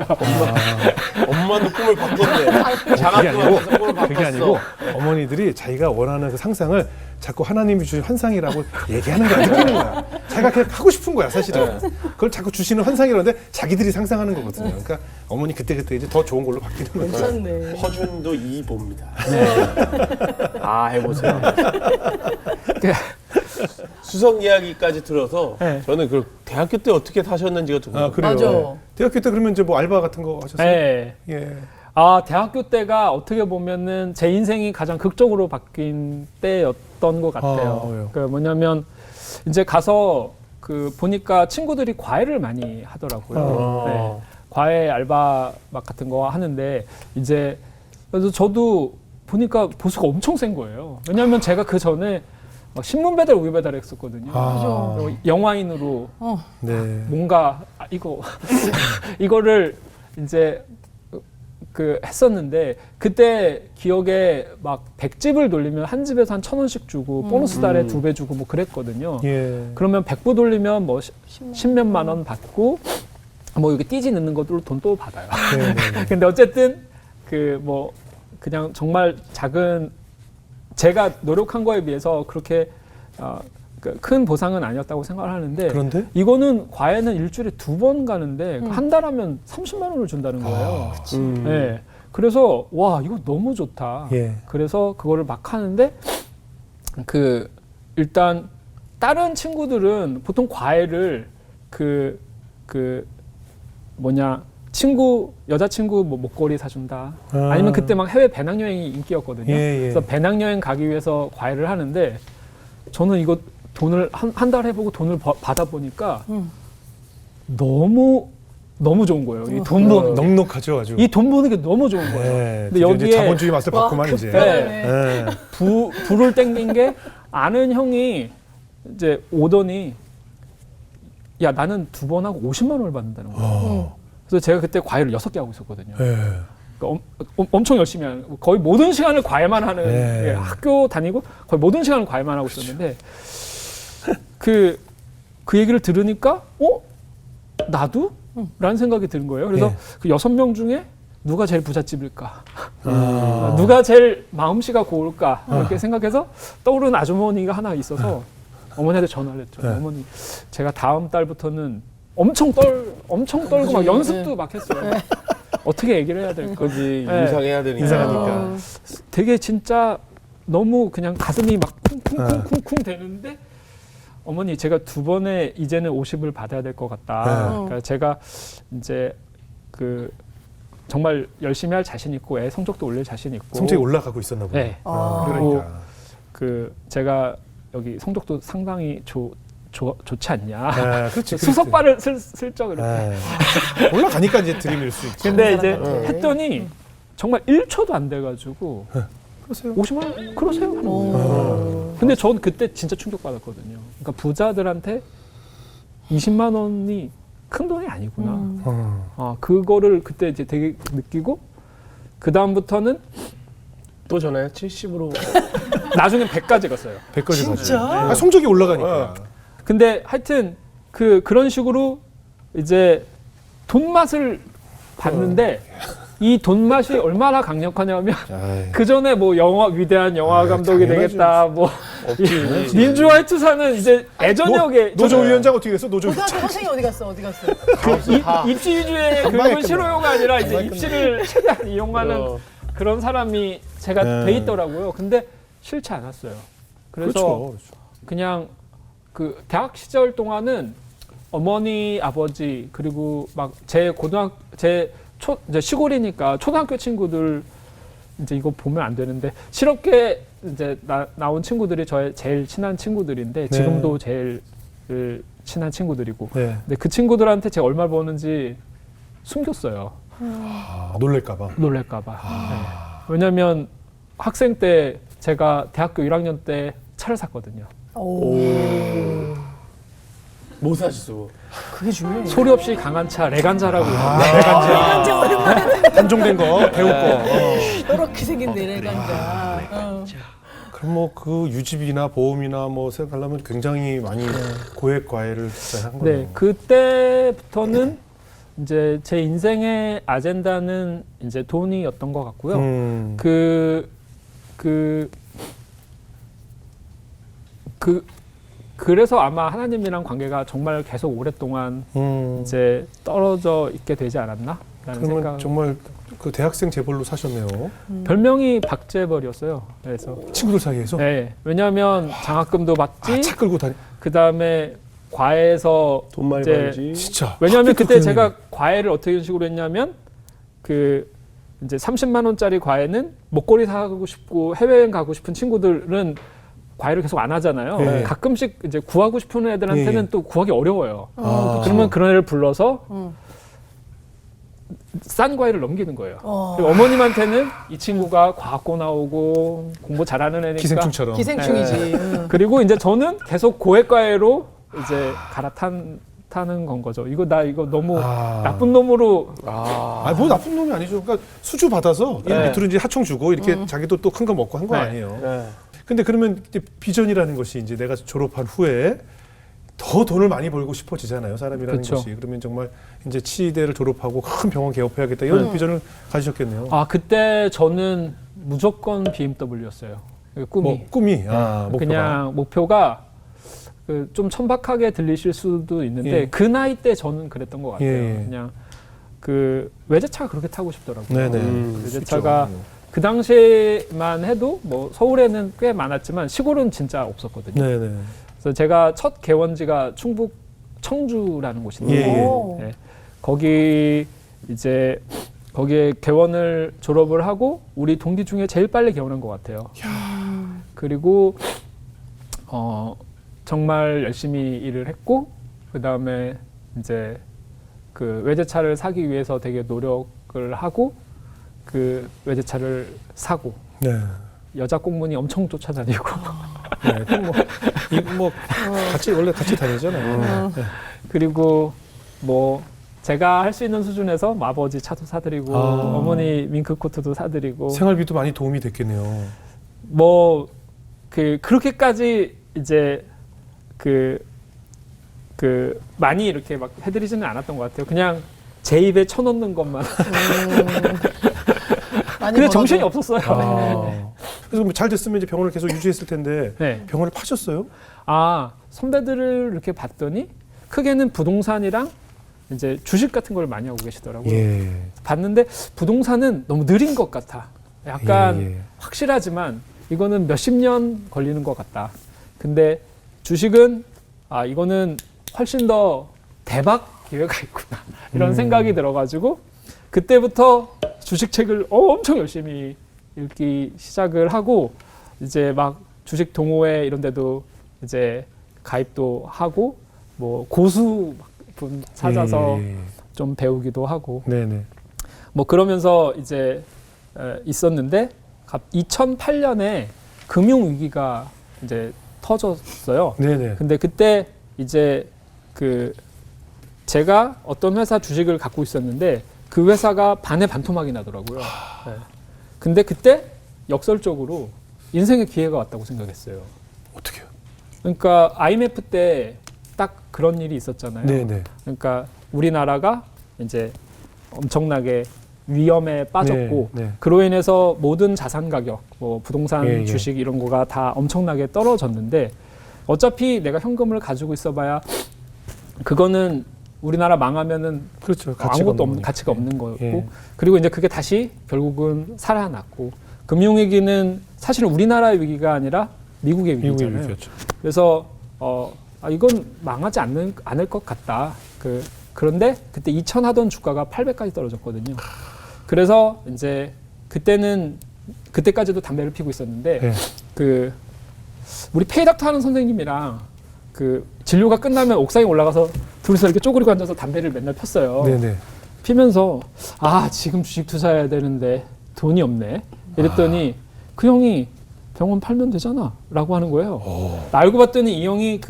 엄마도 꿈을 바꿨네. 장학금하면서 꿈을 바꿨어. 그게 아니고 어머니들이 자기가 원하는 그 상상을 자꾸 하나님이 주신 환상이라고 얘기하는 거야. 느끼는 거야. 자기가 그냥 하고 싶은 거야 사실은. 그걸 자꾸 주시는 환상이라는데 자기들이 상상하는 거거든요. 그러니까 어머니 그때그때 이제 더 좋은 걸로 바뀌는 거죠. 괜찮네. 허준도 이 봅니다. 해보세요. 수석 이야기까지 들어서 네. 저는 그 대학교 때 어떻게 타셨는지가 좀 아 그래요. 맞아. 대학교 때 그러면 이제 뭐 알바 같은 거 하셨어요? 네. 예. 대학교 때가 어떻게 보면은 제 인생이 가장 극적으로 바뀐 때였던 것 같아요. 왜요? 그 뭐냐면 이제 가서 보니까 친구들이 과외를 많이 하더라고요. 네. 과외 알바 막 같은 거 하는데 이제 그래서 저도 보니까 보수가 엄청 센 거예요. 왜냐하면 제가 그 전에 신문 배달, 우유 배달 했었거든요. 그리고 영화인으로 네. 뭔가 이거를 이제 했었는데 그때 기억에 막 100집을 돌리면 한 집에서 한 1,000원씩 주고 보너스 달에 2배 주고 뭐 그랬거든요. 예. 그러면 100부 돌리면 뭐 10몇만 원 받고 뭐 이렇게 띠지 넣는 것도 돈 또 받아요. 네, 네, 네. 근데 어쨌든 그냥 정말 작은 제가 노력한 거에 비해서 그렇게 큰 보상은 아니었다고 생각을 하는데 그런데 이거는 과외는 일주일에 2번 가는데 한 달 하면 30만 원을 준다는 거예요. 네. 그래서 와 이거 너무 좋다. 예. 그래서 그거를 막 하는데 일단 다른 친구들은 보통 과외를 여자친구 뭐 목걸이 사준다. 아니면 그때 막 해외 배낭여행이 인기였거든요. 예, 예. 그래서 배낭여행 가기 위해서 과외를 하는데 저는 이거 돈을 한 달 해보고 돈을 받아보니까 너무 좋은 거예요. 이 돈 버는 게. 넉넉하죠 아주. 이 돈 버는 게 너무 좋은 거예요. 네. 근데 근데 여기에 이제 자본주의 맛을 봤구만 이제. 네. 예. 불을 땡긴 게 아는 형이 이제 오더니 야 나는 2번 하고 50만 원을 받는다는 거예요. 그래서 제가 그때 과외를 6개 하고 있었거든요. 예. 그러니까 엄청 열심히 하는 거의 모든 시간을 과외만 하는 네. 예, 학교 다니고 거의 모든 시간을 과외만 하고 있었는데 그 얘기를 들으니까 나도? 라는 생각이 드는 거예요. 그래서 예. 그 6명 중에 누가 제일 부잣집일까? 누가 제일 마음씨가 고울까? 이렇게 생각해서 떠오르는 아주머니가 하나 있어서 어머니한테 전화를 했죠. 어머니, 제가 다음 달부터는 엄청 떨고 막 연습도 막 했어요. 어떻게 얘기를 해야 될까? 그지 네. 인상해야 되니까. 인상하니까. 되게 진짜 너무 그냥 가슴이 막 쿵쿵쿵쿵 되는데 어머니 제가 2번에 이제는 50을 받아야 될 것 같다. 그러니까 제가 이제 정말 열심히 할 자신 있고 애 성적도 올릴 자신 있고 성적이 올라가고 있었나 보네. 네. 그러니까. 제가 여기 성적도 상당히 좋지 않냐. 네, 그렇지. 수석발을 슬쩍 이렇게. 네. 올라가니까 이제 들이밀 수 있죠. 근데 이제 네. 했더니 정말 1초도 안 돼가지고 그러세요. 50만 원 그러세요 하는 거예요. 근데 전 그때 진짜 충격받았거든요. 그러니까 부자들한테 20만 원이 큰 돈이 아니구나. 그거를 그때 이제 되게 느끼고 그 다음부터는 또 전화요? 70으로. 나중엔 100까지 갔어요. 100까지 진짜? 가죠. 성적이 올라가니까. 근데 하여튼 그런 식으로 이제 돈 맛을 봤는데 이 돈 맛이 얼마나 강력하냐면 아이. 그 전에 뭐 위대한 영화 감독이 당연하지. 되겠다 뭐 민주화의 투사는 이제 애저녁에 노조위원장 어떻게 됐어? 노조위원장. 고등학교 선생님 어디 갔어? 어디 갔어? 입시 위주의 교육은 싫어요가 아니라 이제 입시를 최대한 이용하는 그런 사람이 제가 네. 돼 있더라고요. 근데 싫지 않았어요. 그래서 그렇죠. 그냥 그 대학 시절 동안은 어머니, 아버지 그리고 막 이제 시골이니까 초등학교 친구들 이제 이거 보면 안 되는데 실업계 이제 나온 친구들이 저의 제일 친한 친구들인데 지금도 제일 친한 친구들이고 네. 근데 그 친구들한테 제가 얼마 버는지 숨겼어요. 놀랄까봐. 놀랄까봐. 네. 왜냐면 학생 때 제가 대학교 1학년 때 차를 샀거든요. 뭐 사셨어? 그게 중요해. 소리 없이 강한 차 레간자라고 레간자 오랜만에 단종된 거, 배울 거. 이렇게 생긴 레간자. 그럼 뭐 그 유지비나 보험이나 뭐 생각하려면 굉장히 많이 고액 과외를 진짜 한 거예요. 네, 그때부터는 이제 제 인생의 아젠다는 이제 돈이었던 것 같고요. 그래서 아마 하나님이랑 관계가 정말 계속 오랫동안 이제 떨어져 있게 되지 않았나라는 그러면 생각. 정말 그 대학생 재벌로 사셨네요. 별명이 박재벌이었어요. 그래서 친구들 사이에서. 네, 왜냐하면 장학금도 받지. 차 끌고 다니. 그 다음에 과외에서 돈 많이 이제 벌지. 진짜. 왜냐하면 그때 학교 제가 과외를 어떻게 식으로 했냐면 그 이제 30만 원짜리 과외는 목걸이 사고 싶고 해외여행 가고 싶은 친구들은 과외를 계속 안 하잖아요. 네. 가끔씩 이제 구하고 싶은 애들한테는 네. 또 구하기 어려워요. 아. 그러면 그런 애를 불러서 싼 과외를 넘기는 거예요. 어. 그리고 어머님한테는 이 친구가 과학고 나오고 공부 잘하는 애니까 기생충처럼. 기생충이지. 그리고 이제 저는 계속 고액 과외로 이제 갈아타는 건 거죠. 이거 너무 나쁜 놈으로 뭐 나쁜 놈이 아니죠. 그러니까 수주 받아서 네. 밑으로 이제 하청 주고 이렇게 자기도 또 큰 거 먹고 한 거 네. 아니에요. 네. 근데 그러면 이제 비전이라는 것이 이제 내가 졸업한 후에 더 돈을 많이 벌고 싶어지잖아요. 사람이라는 그쵸. 것이. 그러면 정말 이제 치대를 졸업하고 큰 병원 개업해야겠다 이런 비전을 가지셨겠네요. 그때 저는 무조건 BMW였어요. 꿈이. 뭐 꿈이. 목표가. 그냥 목표가 좀 천박하게 들리실 수도 있는데 예. 그 나이 때 저는 그랬던 것 같아요. 예. 그냥 그 외제차가 그렇게 타고 싶더라고요. 네네. 외제차가 그 당시에만 해도 뭐 서울에는 꽤 많았지만 시골은 진짜 없었거든요. 네네. 그래서 제가 첫 개원지가 충북 청주라는 곳인데 예. 네. 거기에 개원을 졸업을 하고 우리 동기 중에 제일 빨리 개원한 것 같아요. 그리고 정말 열심히 일을 했고 그 다음에 이제 그 외제차를 사기 위해서 되게 노력을 하고 그 외제차를 사고 네. 여자 공무원이 엄청 쫓아다니고 네. 원래 같이 다니잖아요. 네. 그리고 뭐 제가 할 수 있는 수준에서 뭐 아버지 차도 사드리고 어머니 밍크코트도 사드리고 생활비도 많이 도움이 됐겠네요. 뭐 그렇게까지 이제 많이 이렇게 막 해드리지는 않았던 것 같아요. 그냥 제 입에 쳐넣는 것만. 근데 정신이 없었어요. 그래서 뭐 잘 됐으면 이제 병원을 계속 유지했을 텐데 네. 병원을 파셨어요? 선배들을 이렇게 봤더니 크게는 부동산이랑 이제 주식 같은 걸 많이 하고 계시더라고요. 예. 봤는데 부동산은 너무 느린 것 같아. 약간 예. 확실하지만 이거는 몇십 년 걸리는 것 같다. 근데 주식은 이거는 훨씬 더 대박 기회가 있구나. 이런 생각이 들어가지고 그때부터 주식책을 엄청 열심히 읽기 시작을 하고 이제 막 주식 동호회 이런 데도 이제 가입도 하고 뭐 고수 분 찾아서 예. 좀 배우기도 하고 네네. 뭐 그러면서 이제 있었는데 2008년에 금융 위기가 이제 터졌어요. 네네. 근데 그때 이제 그 제가 어떤 회사 주식을 갖고 있었는데 그 회사가 반에 반토막이 나더라고요. 네. 근데 그때 역설적으로 인생의 기회가 왔다고 생각했어요. 어떻게요? 그러니까 IMF 때 딱 그런 일이 있었잖아요. 네네. 그러니까 우리나라가 이제 엄청나게 위험에 빠졌고 네, 네. 그로 인해서 모든 자산 가격, 뭐 부동산, 예, 예. 주식 이런 거가 다 엄청나게 떨어졌는데 어차피 내가 현금을 가지고 있어봐야 그거는 우리나라 망하면은 그렇죠. 아무것도 없는 가치가 없는 거였고 예. 그리고 이제 그게 다시 결국은 살아났고 금융위기는 사실은 우리나라의 위기가 아니라 미국의 미국의 위기잖아요. 위기였죠. 그래서 이건 망하지 않을 것 같다. 그런데 그때 2,000 하던 주가가 800까지 떨어졌거든요. 그래서 이제 그때까지도 담배를 피고 있었는데 네. 우리 페이닥터 하는 선생님이랑 진료가 끝나면 옥상에 올라가서 둘이서 이렇게 쪼그리고 앉아서 담배를 맨날 폈어요. 네네. 피면서 지금 주식 투자해야 되는데 돈이 없네. 이랬더니 그 형이 병원 팔면 되잖아 라고 하는 거예요. 알고 봤더니 이 형이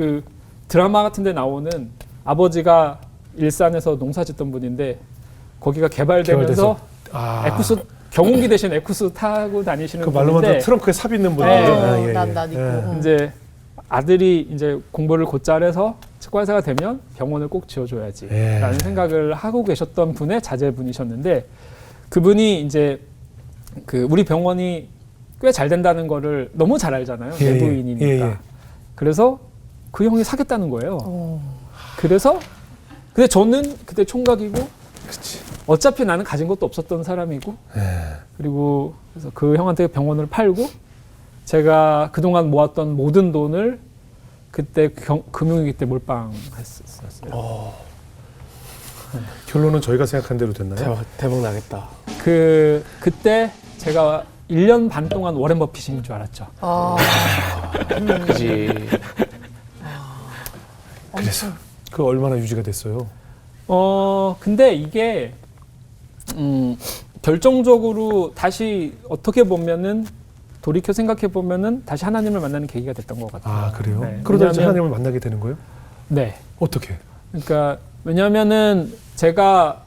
드라마 같은 데 나오는 아버지가 일산에서 농사 짓던 분인데 거기가 개발되면서 에쿠스 경운기 대신 에쿠스 타고 다니시는 그 말로만 분인데 트렁크에 삽 있는 분이 네. 난 있고. 이제 아들이 이제 공부를 곧잘 해서 치과의사가 되면 병원을 꼭 지어줘야지 예. 라는 생각을 하고 계셨던 분의 자제분이셨는데 그분이 이제 우리 병원이 꽤 잘 된다는 거를 너무 잘 알잖아요. 예, 내부인이니까. 예, 예. 그래서 그 형이 사겠다는 거예요. 그래서 근데 저는 그때 총각이고 그렇지. 어차피 나는 가진 것도 없었던 사람이고 그리고 그래서 그 형한테 병원을 팔고 제가 그동안 모았던 모든 돈을 그때 금융위기 때 몰빵했었어요. 결론은 저희가 생각한 대로 됐나요? 대박 나겠다. 그때 제가 1년 반 동안 워렌 버핏인 줄 알았죠. 그지. 그래서 그 얼마나 유지가 됐어요? 근데 이게 결정적으로 다시 어떻게 보면은 돌이켜 생각해 보면은 다시 하나님을 만나는 계기가 됐던 것 같아요. 아 그래요? 네. 그러다 이제 왜냐하면- 하나님을 만나게 되는 거예요? 네. 어떻게? 그러니까 왜냐하면은 제가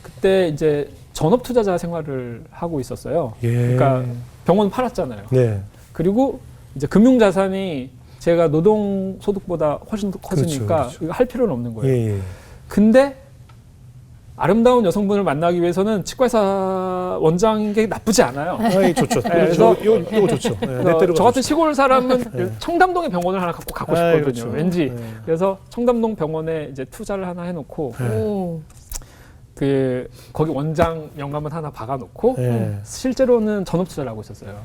그때 이제 전업 투자자 생활을 하고 있었어요. 예. 그러니까 병원 팔았잖아요. 네. 그리고 이제 금융 자산이 제가 노동 소득보다 훨씬 더 커지니까 그렇죠. 이거 할 필요는 없는 거예요. 예. 근데 아름다운 여성분을 만나기 위해서는 치과의사 원장인 게 나쁘지 않아요. 좋죠. 그래서 이거 좋죠. 네, 내 그래서 때로 저 같은 좋죠. 시골 사람은 청담동에 병원을 하나 갖고 싶거든요. 그렇죠. 왠지. 네. 그래서 청담동 병원에 이제 투자를 하나 해놓고 오. 거기 원장 명함을 하나 박아놓고 네. 실제로는 전업 투자를 하고 있었어요.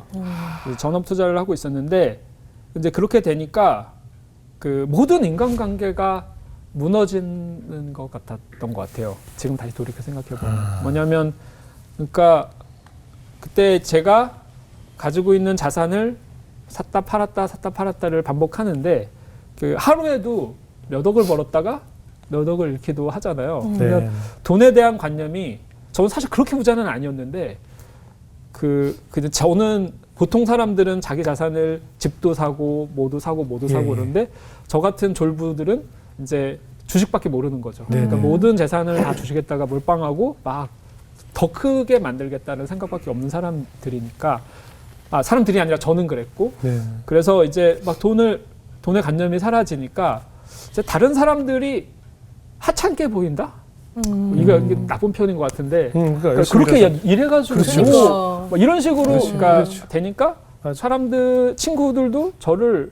그래서 전업 투자를 하고 있었는데 이제 그렇게 되니까 모든 인간관계가 무너지는 것 같았던 것 같아요. 지금 다시 돌이켜 생각해보면. 뭐냐면 그러니까 그때 제가 가지고 있는 자산을 샀다 팔았다를 반복하는데 하루에도 몇 억을 벌었다가 몇 억을 잃기도 하잖아요. 네. 그러니까 돈에 대한 관념이 저는 사실 그렇게 부자는 아니었는데 저는 보통 사람들은 자기 자산을 집도 사고 뭐도 사고 그러는데 저 같은 졸부들은 이제 주식밖에 모르는 거죠. 네, 그러니까 네. 모든 재산을 다 주식에다가 몰빵하고 막 더 크게 만들겠다는 생각밖에 없는 사람들이니까 사람들이 아니라 저는 그랬고 네. 그래서 이제 막 돈의 관념이 사라지니까 이제 다른 사람들이 하찮게 보인다? 이게 나쁜 표현인 것 같은데 그러니까 그렇게 이래가지고 그렇죠. 그러니까. 뭐 이런 식으로 그렇죠. 그러니까 그렇죠. 되니까 맞아. 친구들도 저를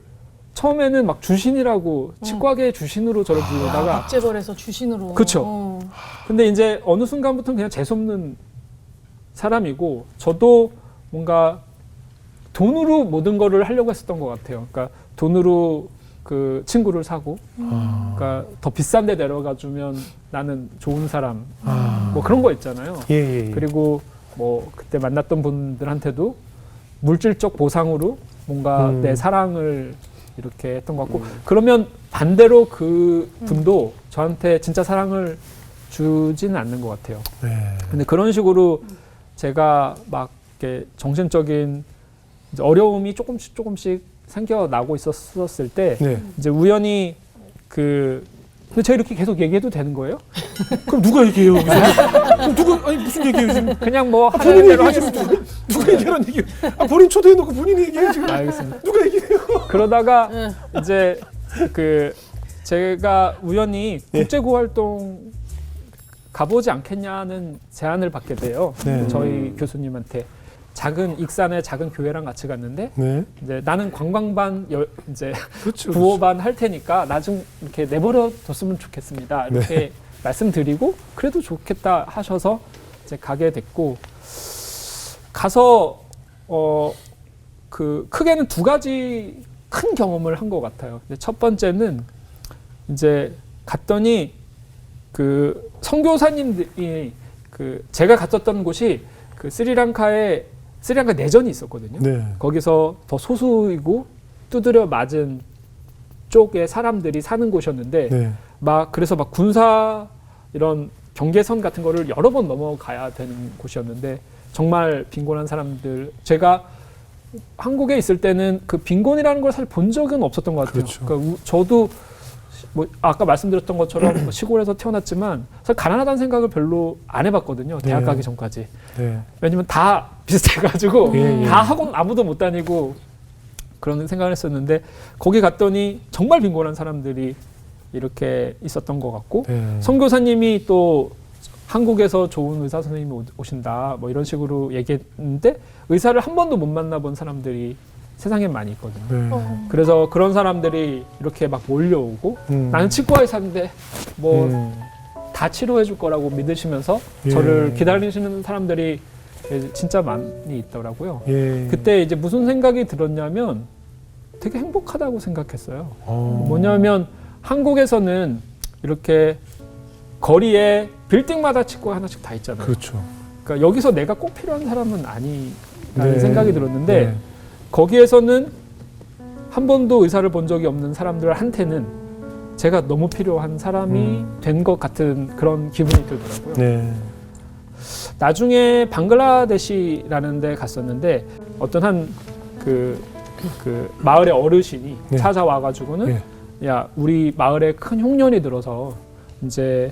처음에는 막 주신이라고 치과계 주신으로 저를 부르다가 박재벌에서 주신으로. 그쵸. 근데 이제 어느 순간부터는 그냥 재수없는 사람이고 저도 뭔가 돈으로 모든 거를 하려고 했었던 것 같아요. 그러니까 돈으로 친구를 사고 그러니까 더 비싼 데 데려가 주면 나는 좋은 사람 뭐 그런 거 있잖아요. 예. 그리고 뭐 그때 만났던 분들한테도 물질적 보상으로 뭔가 내 사랑을 이렇게 했던 것 같고 그러면 반대로 그 분도 저한테 진짜 사랑을 주지는 않는 것 같아요. 네. 근데 그런 식으로 제가 막 이렇게 정신적인 이제 어려움이 조금씩 생겨나고 있었을 때 네. 이제 우연히 근데 제가 이렇게 계속 얘기해도 되는 거예요? 그럼 누가 얘기해요? 그럼 누가 아니 무슨 얘기예요 지금? 그냥 뭐 하는 본인이 대로 얘기하시면 하시면 누가 얘기하는 얘기? 본인 초대해놓고 본인이 얘기해요 지금. 알겠습니다. 누가 얘기해요? 그러다가 이제 제가 우연히 국제구 활동 가보지 않겠냐는 제안을 받게 돼요. 네. 저희 교수님한테 익산의 작은 교회랑 같이 갔는데 네. 이제 나는 관광반 이제 그렇죠. 부호반 할 테니까 나중 이렇게 내버려 뒀으면 좋겠습니다. 이렇게 말씀드리고 그래도 좋겠다 하셔서 이제 가게 됐고 가서 크게는 두 가지 큰 경험을 한 것 같아요. 첫 번째는 이제 갔더니 선교사님들이 제가 갔었던 곳이 스리랑카 내전이 있었거든요. 네. 거기서 더 소수이고 두드려 맞은 쪽의 사람들이 사는 곳이었는데 네. 그래서 군사 이런 경계선 같은 거를 여러 번 넘어가야 되는 곳이었는데 정말 빈곤한 사람들 제가 한국에 있을 때는 빈곤이라는 걸 사실 본 적은 없었던 것 같아요. 그렇죠. 그러니까 저도 아까 말씀드렸던 것처럼 시골에서 태어났지만 사실 가난하다는 생각을 별로 안 해봤거든요. 대학 네. 가기 전까지. 네. 왜냐면 다 비슷해가지고 예. 다 학원 아무도 못 다니고 그런 생각을 했었는데 거기 갔더니 정말 빈곤한 사람들이 이렇게 있었던 것 같고 네. 선교사님이 또 한국에서 좋은 의사 선생님이 오신다 뭐 이런 식으로 얘기했는데 의사를 한 번도 못 만나본 사람들이 세상에 많이 있거든요. 네. 그래서 그런 사람들이 이렇게 막 몰려오고 나는 치과 의사인데 다 치료해 줄 거라고 믿으시면서 예. 저를 기다리시는 사람들이 진짜 많이 있더라고요. 예. 그때 이제 무슨 생각이 들었냐면 되게 행복하다고 생각했어요. 뭐냐면 한국에서는 이렇게 거리에 빌딩마다 치과 하나씩 다 있잖아요. 그렇죠. 그러니까 여기서 내가 꼭 필요한 사람은 아니라는 네. 생각이 들었는데 네. 거기에서는 한 번도 의사를 본 적이 없는 사람들한테는 제가 너무 필요한 사람이 된 것 같은 그런 기분이 들더라고요. 네. 나중에 방글라데시라는 데 갔었는데 어떤 마을의 어르신이 네. 찾아와가지고는 네. 야 우리 마을에 큰 흉년이 들어서 이제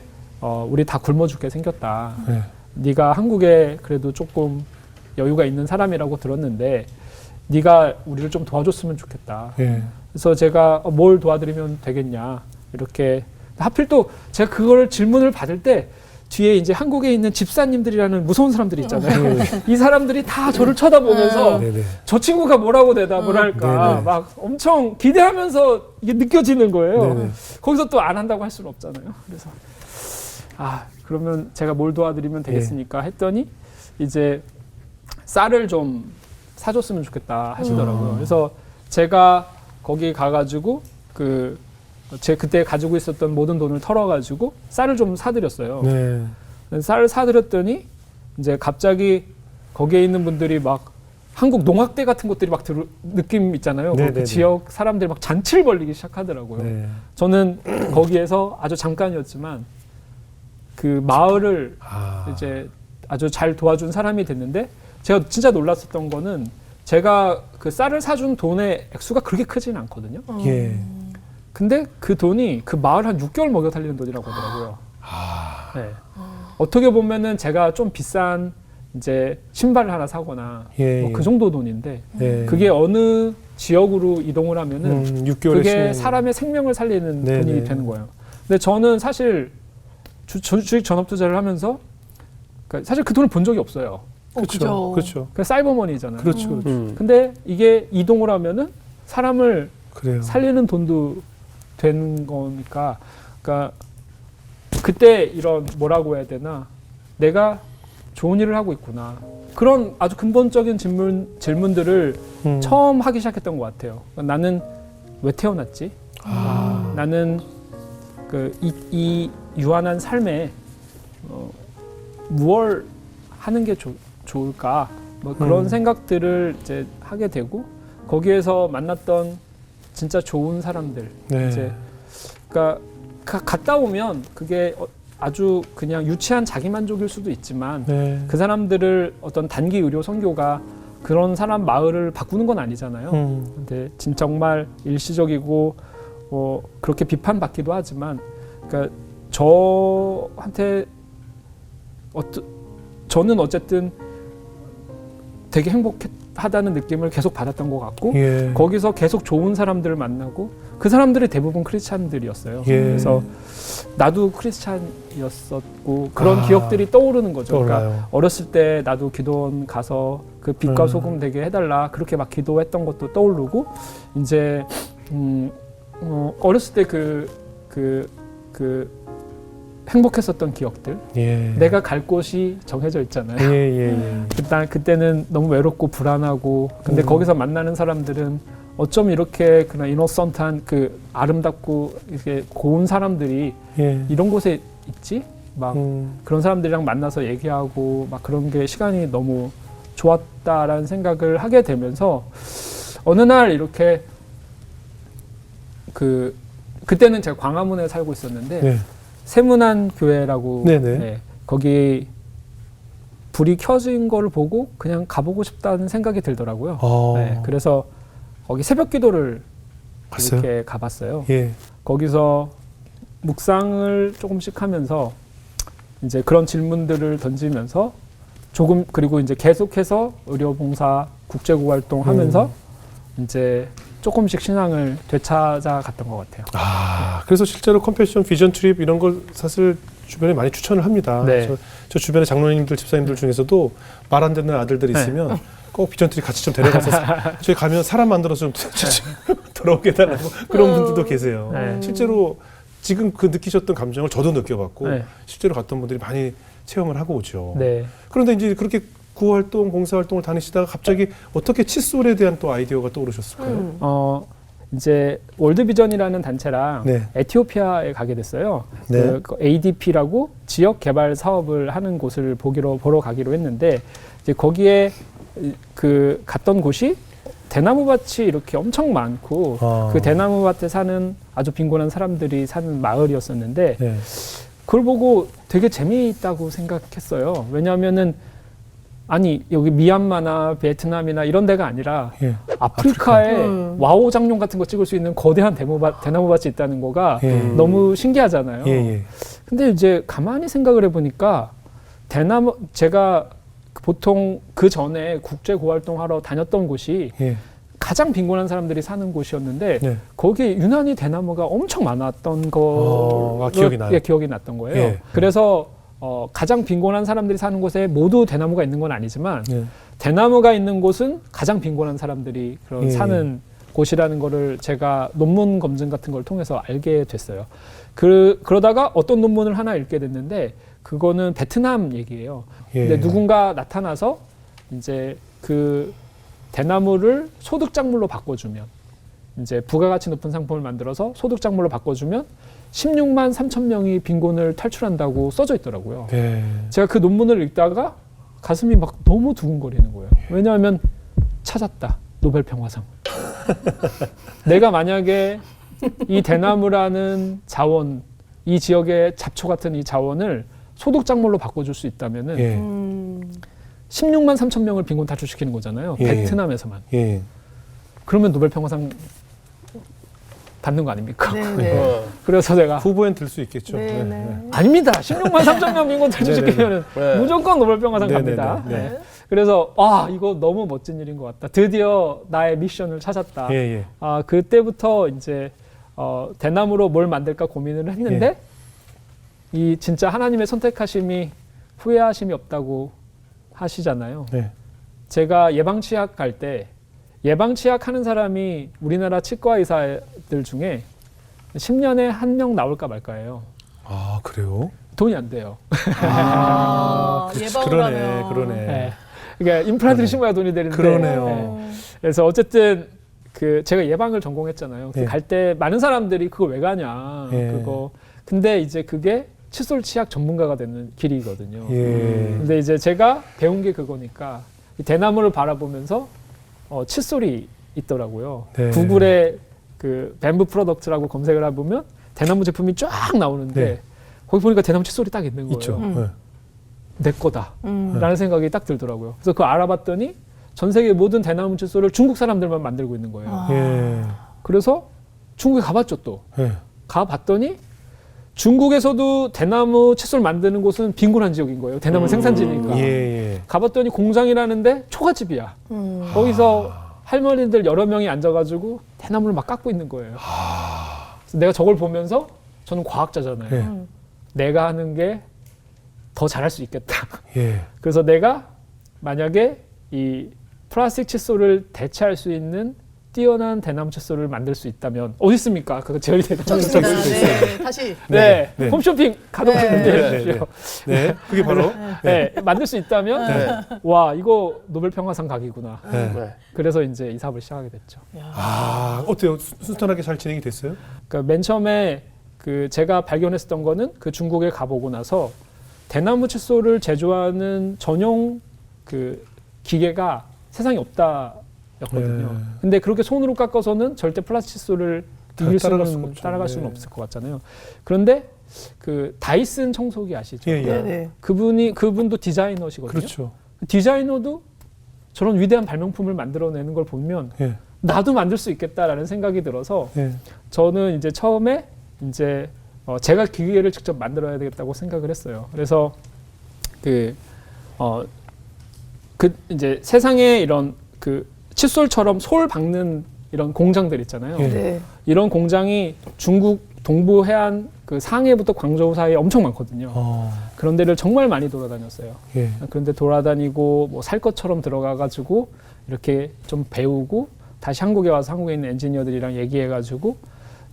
우리 다 굶어 죽게 생겼다. 네. 네가 한국에 그래도 조금 여유가 있는 사람이라고 들었는데 네가 우리를 좀 도와줬으면 좋겠다. 네. 그래서 제가 뭘 도와드리면 되겠냐 이렇게 하필 또 제가 그걸 질문을 받을 때 뒤에 이제 한국에 있는 집사님들이라는 무서운 사람들이 있잖아요. 이 사람들이 다 저를 쳐다보면서 네네. 저 친구가 뭐라고 대답을 할까 네네. 막 엄청 기대하면서 이게 느껴지는 거예요. 네네. 거기서 또 안 한다고 할 수는 없잖아요. 그래서 그러면 제가 뭘 도와드리면 되겠습니까 했더니 이제 쌀을 좀 사줬으면 좋겠다 하시더라고요. 그래서 제가 거기 가가지고 제 그때 가지고 있었던 모든 돈을 털어가지고 쌀을 좀 사드렸어요. 네. 쌀을 사드렸더니 이제 갑자기 거기에 있는 분들이 막 한국 농악대 같은 것들이 막 느낌 있잖아요. 그 지역 사람들이 막 잔치를 벌리기 시작하더라고요. 네. 저는 거기에서 아주 잠깐이었지만 그 마을을 이제 아주 잘 도와준 사람이 됐는데 제가 진짜 놀랐었던 거는 제가 그 쌀을 사준 돈의 액수가 그렇게 크지는 않거든요. 예. 근데 그 돈이 그 마을 한 6개월 먹여 살리는 돈이라고 하더라고요. 네. 어떻게 보면은 제가 좀 비싼 이제 신발을 하나 사거나 예. 뭐 그 정도 돈인데 네. 그게 어느 지역으로 이동을 하면은 6개월에 그게 사람의 생명을 살리는 네네. 돈이 되는 거예요. 근데 저는 사실 주식 전업 투자를 하면서 그러니까 사실 그 돈을 본 적이 없어요. 그렇죠. 그렇죠. 그 사이버머니잖아요. 그렇죠. 그렇죠. 근데 이게 이동을 하면은 사람을 그래요. 살리는 돈도 되는 거니까, 그러니까 그때 이런 뭐라고 해야 되나, 내가 좋은 일을 하고 있구나. 그런 아주 근본적인 질문들을 처음 하기 시작했던 것 같아요. 그러니까 나는 왜 태어났지? 나는 이 유한한 삶에 무얼 하는 게 좋을까? 뭐 그런 생각들을 이제 하게 되고 거기에서 만났던 진짜 좋은 사람들 네. 이제 그러니까 갔다 오면 그게 아주 그냥 유치한 자기만족일 수도 있지만 네. 그 사람들을 어떤 단기 의료 선교가 그런 사람 마을을 바꾸는 건 아니잖아요. 근데 진짜 정말 일시적이고 그렇게 비판받기도 하지만 그러니까 저한테 저는 어쨌든 되게 행복하다는 느낌을 계속 받았던 것 같고 예. 거기서 계속 좋은 사람들을 만나고 그 사람들이 대부분 크리스찬들이었어요. 예. 그래서 나도 크리스찬이었었고 그런 기억들이 떠오르는 거죠. 떠올라요. 그러니까 어렸을 때 나도 기도원 가서 그 빛과 소금 되게 해달라 그렇게 막 기도했던 것도 떠오르고 이제 어렸을 때 그 행복했었던 기억들 예. 내가 갈 곳이 정해져 있잖아요. 예. 그때는 너무 외롭고 불안하고 근데 거기서 만나는 사람들은 어쩜 이렇게 그냥 이노선트한 그 아름답고 이렇게 고운 사람들이 예. 이런 곳에 있지? 막 그런 사람들이랑 만나서 얘기하고 막 그런 게 시간이 너무 좋았다라는 생각을 하게 되면서 어느 날 이렇게 그때는 제가 광화문에 살고 있었는데 네. 세문안 교회라고 네네. 네, 거기 불이 켜진 거를 보고 그냥 가보고 싶다는 생각이 들더라고요. 네, 그래서 거기 새벽 기도를 갔어요? 이렇게 가봤어요. 예. 거기서 묵상을 조금씩 하면서 이제 그런 질문들을 던지면서 조금 그리고 이제 계속해서 의료봉사 국제구 활동하면서 이제 조금씩 신앙을 되찾아 갔던 것 같아요. 그래서 실제로 컴패션 비전 트립 이런 걸 사실 주변에 많이 추천을 합니다. 네. 저 주변에 장로님들, 집사님들 중에서도 말 안 듣는 아들들이 있으면 꼭 비전 트립 같이 좀 데려가서 저희 가면 사람 만들어서 좀 돌아오게 해달라고 그런 분들도 계세요. 네. 실제로 지금 그 느끼셨던 감정을 저도 느껴봤고 네. 실제로 갔던 분들이 많이 체험을 하고 오죠. 네. 그런데 이제 그렇게 구활동, 봉사활동을 다니시다가 갑자기 어떻게 칫솔에 대한 또 아이디어가 떠오르셨을까요? 이제 월드비전이라는 단체랑 네. 에티오피아에 가게 됐어요. 네. 그 ADP라고 지역 개발 사업을 하는 곳을 보러 가기로 했는데 이제 거기에 갔던 곳이 대나무밭이 이렇게 엄청 많고 그 대나무밭에 사는 아주 빈곤한 사람들이 사는 마을이었었는데 네. 그걸 보고 되게 재미있다고 생각했어요. 왜냐하면은 아니 여기 미얀마나 베트남이나 이런 데가 아니라 예. 아프리카에 와우 장룡 같은 거 찍을 수 있는 거대한 대나무밭이 있다는 거가 너무 신기하잖아요. 예. 근데 이제 가만히 생각을 해보니까 제가 보통 그 전에 국제 고활동하러 다녔던 곳이 예. 가장 빈곤한 사람들이 사는 곳이었는데 네. 거기에 유난히 대나무가 엄청 많았던 거 기억이 나요. 예, 기억이 났던 거예요. 예. 그래서 가장 빈곤한 사람들이 사는 곳에 모두 대나무가 있는 건 아니지만 예. 대나무가 있는 곳은 가장 빈곤한 사람들이 사는 곳이라는 거를 제가 논문 검증 같은 걸 통해서 알게 됐어요. 그러다가 어떤 논문을 하나 읽게 됐는데 그거는 베트남 얘기예요. 예. 근데 누군가 나타나서 이제 그 대나무를 소득작물로 바꿔주면 이제 부가가치 높은 상품을 만들어서 소득작물로 바꿔주면 16만 3천 명이 빈곤을 탈출한다고 써져 있더라고요. 네. 제가 그 논문을 읽다가 가슴이 막 너무 두근거리는 거예요. 왜냐하면 찾았다. 노벨 평화상. 내가 만약에 이 대나무라는 자원, 이 지역의 잡초 같은 이 자원을 소득작물로 바꿔줄 수 있다면은 예. 16만 3천 명을 빈곤 탈출시키는 거잖아요. 예. 베트남에서만. 예. 그러면 노벨 평화상 받는 거 아닙니까? 네네. 그래서 제가 후보엔 들 수 있겠죠. 네네. 아닙니다. 16만 3천 명 빈곤 탈출시키면은 네. 무조건 노벨 평화상 네네네. 갑니다. 네. 네. 그래서 이거 너무 멋진 일인 것 같다. 드디어 나의 미션을 찾았다. 예. 그때부터 이제 대나무로 뭘 만들까 고민을 했는데 이 진짜 하나님의 선택하심이 후회하심이 없다고 하시잖아요. 네. 제가 예방치약 갈 때 예방치약 하는 사람이 우리나라 치과 의사들 중에 10년에 한 명 나올까 말까예요. 아, 그래요? 돈이 안 돼요. 예방을 하면. 그러네. 네. 그러니까 임플란트를 심어야 돈이 되는데. 그러네요. 네. 그래서 어쨌든 제가 예방을 전공했잖아요. 예. 갈 때 많은 사람들이 그걸 왜 가냐. 예. 근데 이제 그게 칫솔 치약 전문가가 되는 길이거든요. 예. 근데 이제 제가 배운 게 그거니까 이 대나무를 바라보면서 칫솔이 있더라고요. 네. 구글에 그 뱀부 프로덕트라고 검색을 해보면 대나무 제품이 쫙 나오는데 네. 거기 보니까 대나무 칫솔이 딱 있는 거예요. 있죠. 내 거다 라는 생각이 딱 들더라고요. 그래서 그거 알아봤더니 전 세계 모든 대나무 칫솔을 중국 사람들만 만들고 있는 거예요. 예. 그래서 중국에 가봤죠 또. 예. 가봤더니 중국에서도 대나무 칫솔 만드는 곳은 빈곤한 지역인 거예요. 대나무 생산지니까. 예. 가봤더니 공장이라는데 초가집이야. 거기서 할머니들 여러 명이 앉아가지고 대나무를 막 깎고 있는 거예요. 그래서 내가 저걸 보면서 저는 과학자잖아요. 예. 내가 하는 게 더 잘할 수 있겠다. 예. 그래서 내가 만약에 이 플라스틱 칫솔을 대체할 수 있는 뛰어난 대나무 칫솔을 만들 수 있다면 어디 있습니까? 그거 제일 대단한 좋습니다. 저기 있어요. 네, 다시 네, 네. 홈쇼핑 가동 네. 문제해 네, 주십시오. 네. 그게 바로 네, 만들 수 있다면 네. 와 이거 노벨 평화상 각이구나. 네. 네. 그래서 이제 이 사업을 시작하게 됐죠. 아, 어때요? 순탄하게 잘 진행이 됐어요? 그러니까 맨 처음에 그 제가 발견했었던 거는 그 중국에 가보고 나서 대나무 칫솔을 제조하는 전용 그 기계가 세상에 없다였거든요. 네. 근데 그렇게 손으로 깎아서는 절대 플라스틱 칫솔을 이길 따라갈 수는 수가 없죠. 따라갈 네. 수는 없을 것 같잖아요. 그런데 그 다이슨 청소기 아시죠? 예, 예. 네. 그분도 디자이너시거든요. 그렇죠. 디자이너도 저런 위대한 발명품을 만들어내는 걸 보면 예. 나도 만들 수 있겠다라는 생각이 들어서 예. 저는 이제 처음에 이제 제가 기계를 직접 만들어야 되겠다고 생각을 했어요. 그래서 이제 세상에 이런 그 칫솔처럼 솔 박는 이런 공장들 있잖아요. 예. 네. 이런 공장이 중국 동부 해안 그 상해부터 광저우 사이에 엄청 많거든요. 그런 데를 정말 많이 돌아다녔어요. 예. 그런데 돌아다니고 뭐 살 것처럼 들어가가지고 이렇게 좀 배우고 다시 한국에 와서 한국에 있는 엔지니어들이랑 얘기해가지고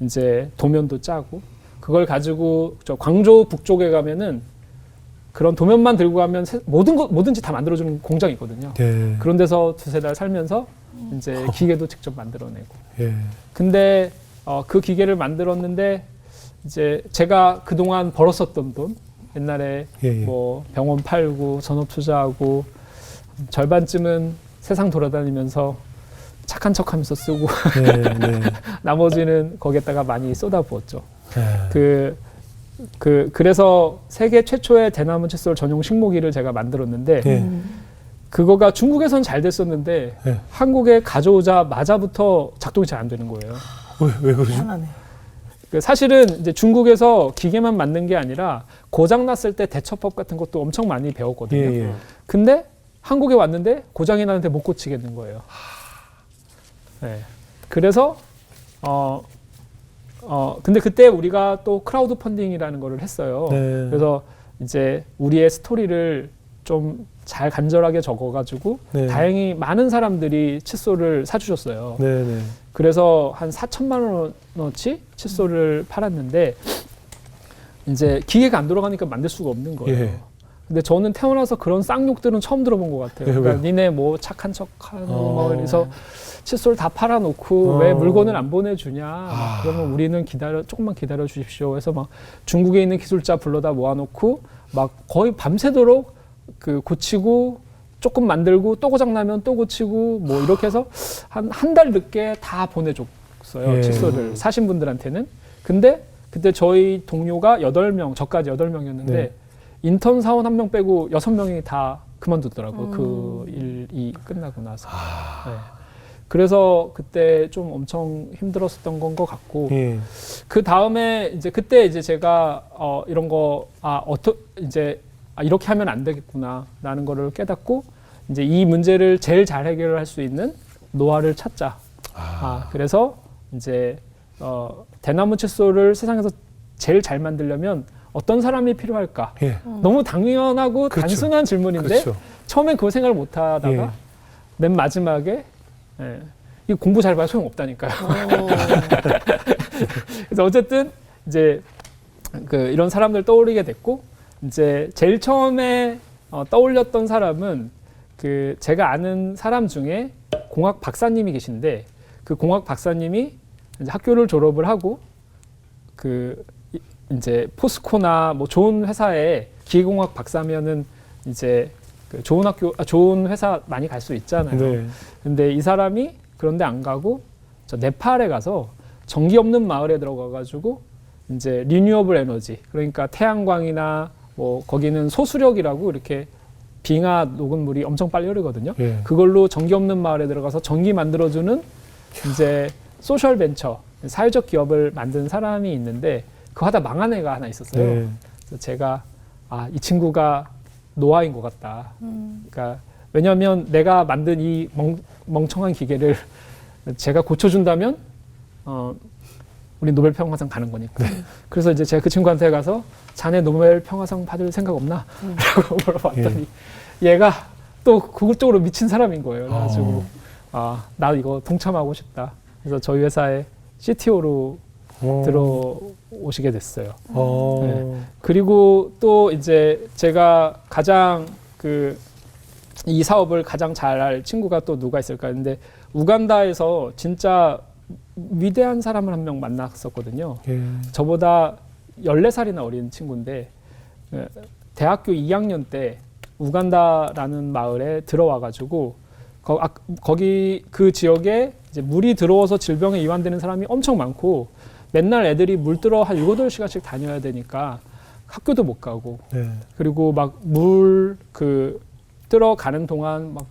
이제 도면도 짜고 그걸 가지고 저 광저우 북쪽에 가면은 그런 도면만 들고 가면 뭐든지 다 만들어주는 공장이 있거든요. 예. 그런 데서 두세 달 살면서 이제 기계도 직접 만들어내고. 예. 근데 그 기계를 만들었는데 이제 제가 그동안 벌었었던 돈 옛날에 예, 예. 뭐 병원 팔고 전업 투자하고 절반쯤은 세상 돌아다니면서 착한 척하면서 쓰고 네, 네. 나머지는 거기에다가 많이 쏟아부었죠. 예. 그래서 세계 최초의 대나무 칫솔 전용 식모기를 제가 만들었는데 예. 그거가 중국에선 잘 됐었는데 예. 한국에 가져오자마자부터 작동이 잘 안 되는 거예요. 왜 그러죠? 희한하네. 사실은 이제 중국에서 기계만 만든 게 아니라 고장 났을 때 대처법 같은 것도 엄청 많이 배웠거든요. 예, 예. 근데 한국에 왔는데 고장이 나는데 못 고치겠는 거예요. 네. 그래서 근데 그때 우리가 또 크라우드 펀딩이라는 거를 했어요. 네. 그래서 이제 우리의 스토리를 좀 잘 간절하게 적어가지고 네. 다행히 많은 사람들이 칫솔을 사주셨어요. 네, 네. 그래서 한 4천만 원어치 칫솔을 팔았는데 이제 기계가 안 돌아가니까 만들 수가 없는 거예요. 예. 근데 저는 태어나서 그런 쌍욕들은 처음 들어본 것 같아요. 예, 그러니까 왜요? 니네 뭐 착한 척하는 뭐 그래서 칫솔 다 팔아놓고 어. 왜 물건을 안 보내주냐? 그러면 우리는 조금만 기다려 주십시오. 해서 막 중국에 있는 기술자 불러다 모아놓고 막 거의 밤새도록 그 고치고 조금 만들고 또 고장나면 또 고치고 뭐 이렇게 해서 한 달 늦게 다 보내줬어요. 예. 칫솔을 사신 분들한테는. 근데 그때 저희 동료가 8명, 저까지 8명이었는데 네. 인턴 사원 1명 빼고 6명이 다 그만두더라고요. 그 일이 끝나고 나서. 네. 그래서 그때 좀 엄청 힘들었었던 건 것 같고 예. 그 다음에 이제 그때 이제 제가 이런 거 이렇게 하면 안 되겠구나라는 거를 깨닫고 이제 이 문제를 제일 잘 해결할 수 있는 노하를 찾자. 그래서 이제 대나무 칫솔을 세상에서 제일 잘 만들려면 어떤 사람이 필요할까? 예. 너무 당연하고 그렇죠. 단순한 질문인데 그렇죠. 처음엔 그 생각을 못 하다가 예. 맨 마지막에 이 공부 잘봐야 소용없다니까요. 그래서 어쨌든 이제 이런 사람들 떠오르게 됐고 이제 제일 처음에 떠올렸던 사람은 제가 아는 사람 중에 공학 박사님이 계신데 그 공학 박사님이 이제 학교를 졸업을 하고 이제 포스코나 뭐 좋은 회사에 기계공학 박사면은 이제 좋은 회사 많이 갈 수 있잖아요. 네. 근데 이 사람이 그런데 안 가고 저 네팔에 가서 전기 없는 마을에 들어가가지고 이제 리뉴어블 에너지, 그러니까 태양광이나 뭐 거기는 소수력이라고 이렇게 빙하 녹은 물이 엄청 빨리 흐르거든요. 예. 그걸로 전기 없는 마을에 들어가서 전기 만들어주는 이제 소셜 벤처, 사회적 기업을 만든 사람이 있는데 그거 하다 망한 애가 하나 있었어요. 네. 그래서 제가 이 친구가 노아인 것 같다. 그러니까 왜냐하면 내가 만든 이 멍청한 기계를 제가 고쳐준다면 우리 노벨 평화상 가는 거니까. 그래서 이제 제가 그 친구한테 가서 자네 노벨 평화상 받을 생각 없나? 라고 물어봤더니 얘가 또 그쪽으로 미친 사람인 거예요. 그래가지고 나 이거 동참하고 싶다. 그래서 저희 회사에 CTO로 들어오시게 됐어요. 네. 그리고 또 이제 제가 가장 이 사업을 가장 잘할 친구가 또 누가 있을까 했는데 우간다에서 진짜 위대한 사람을 한 명 만났었거든요. 예. 저보다 14살이나 어린 친구인데 대학교 2학년 때 우간다라는 마을에 들어와가지고 거기 그 지역에 이제 물이 들어와서 질병에 이완되는 사람이 엄청 많고 맨날 애들이 물 들어 한 7, 8시간씩 다녀야 되니까 학교도 못 가고 네. 그리고 막 물 들어 가는 동안 막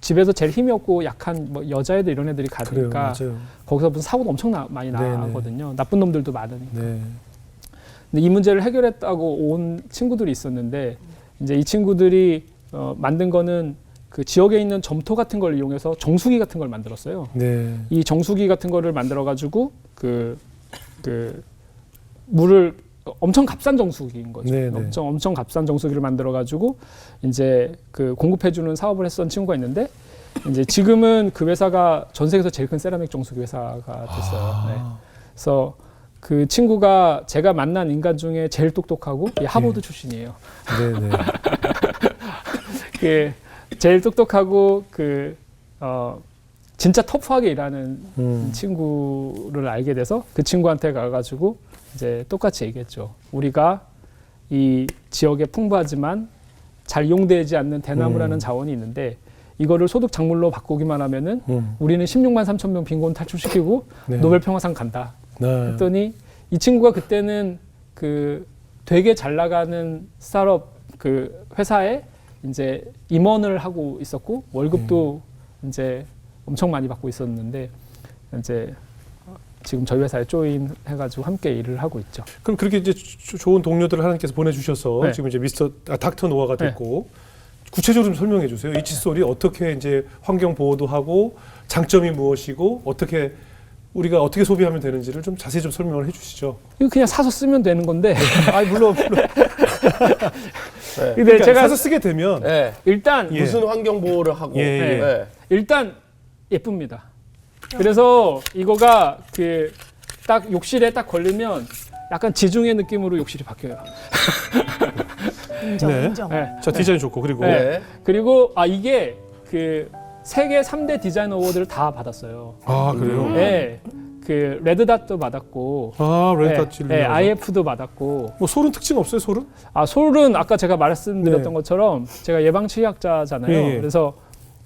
집에서 제일 힘이 없고 약한 뭐 여자애들 이런 애들이 그래요, 가니까 맞아요. 거기서 무슨 사고도 엄청 많이 네네. 나거든요. 나쁜 놈들도 많으니까. 네. 근데 이 문제를 해결했다고 온 친구들이 있었는데 이제 이 친구들이 만든 거는 그 지역에 있는 점토 같은 걸 이용해서 정수기 같은 걸 만들었어요. 네. 이 정수기 같은 거를 만들어 가지고 물을 엄청 값싼 정수기인 거죠. 네네. 엄청 값싼 정수기를 만들어 가지고 이제 공급해 주는 사업을 했던 친구가 있는데 이제 지금은 그 회사가 전 세계에서 제일 큰 세라믹 정수기 회사가 됐어요. 네. 그래서 그 친구가 제가 만난 인간 중에 제일 똑똑하고 하버드 출신이에요. 네네. 제일 똑똑하고 진짜 터프하게 일하는 친구를 알게 돼서 그 친구한테 가가지고 이제 똑같이 얘기했죠. 우리가 이 지역에 풍부하지만 잘 이용되지 않는 대나무라는 자원이 있는데 이거를 소득 작물로 바꾸기만 하면은 우리는 16만 3천 명 빈곤 탈출시키고 네. 노벨 평화상 간다. 네. 했더니 이 친구가 그때는 되게 잘 나가는 스타트업 회사에 이제 임원을 하고 있었고 월급도 이제 엄청 많이 받고 있었는데 이제 지금 저희 회사에 조인 해가지고 함께 일을 하고 있죠. 그럼 그렇게 이제 좋은 동료들을 하나님께서 보내주셔서 네. 지금 이제 닥터 노아가 됐고 구체적으로 좀 설명해 주세요. 이 칫솔이 어떻게 이제 환경 보호도 하고 장점이 무엇이고 어떻게 우리가 어떻게 소비하면 되는지를 좀 자세히 좀 설명을 해주시죠. 이거 그냥 사서 쓰면 되는 건데. 물론. 네. 근데 그러니까 제가 사서 쓰게 되면 네. 일단 예. 무슨 환경 보호를 하고 예, 예. 네. 일단 예쁩니다. 그래서 이거가 딱 욕실에 딱 걸리면 약간 지중해 느낌으로 욕실이 바뀌어요. 인정, 네. 인정. 네. 자 디자인 좋고 그리고 네. 그리고 이게 세계 3대 디자인 어워드를 다 받았어요. 그래요? 네. 레드닷도 받았고, 레드닷 네, IF도 받았고. 뭐 솔은 특징 없어요? 솔은? 솔은 아까 제가 말씀드렸던 네. 것처럼 제가 예방치의학자잖아요. 예, 예. 그래서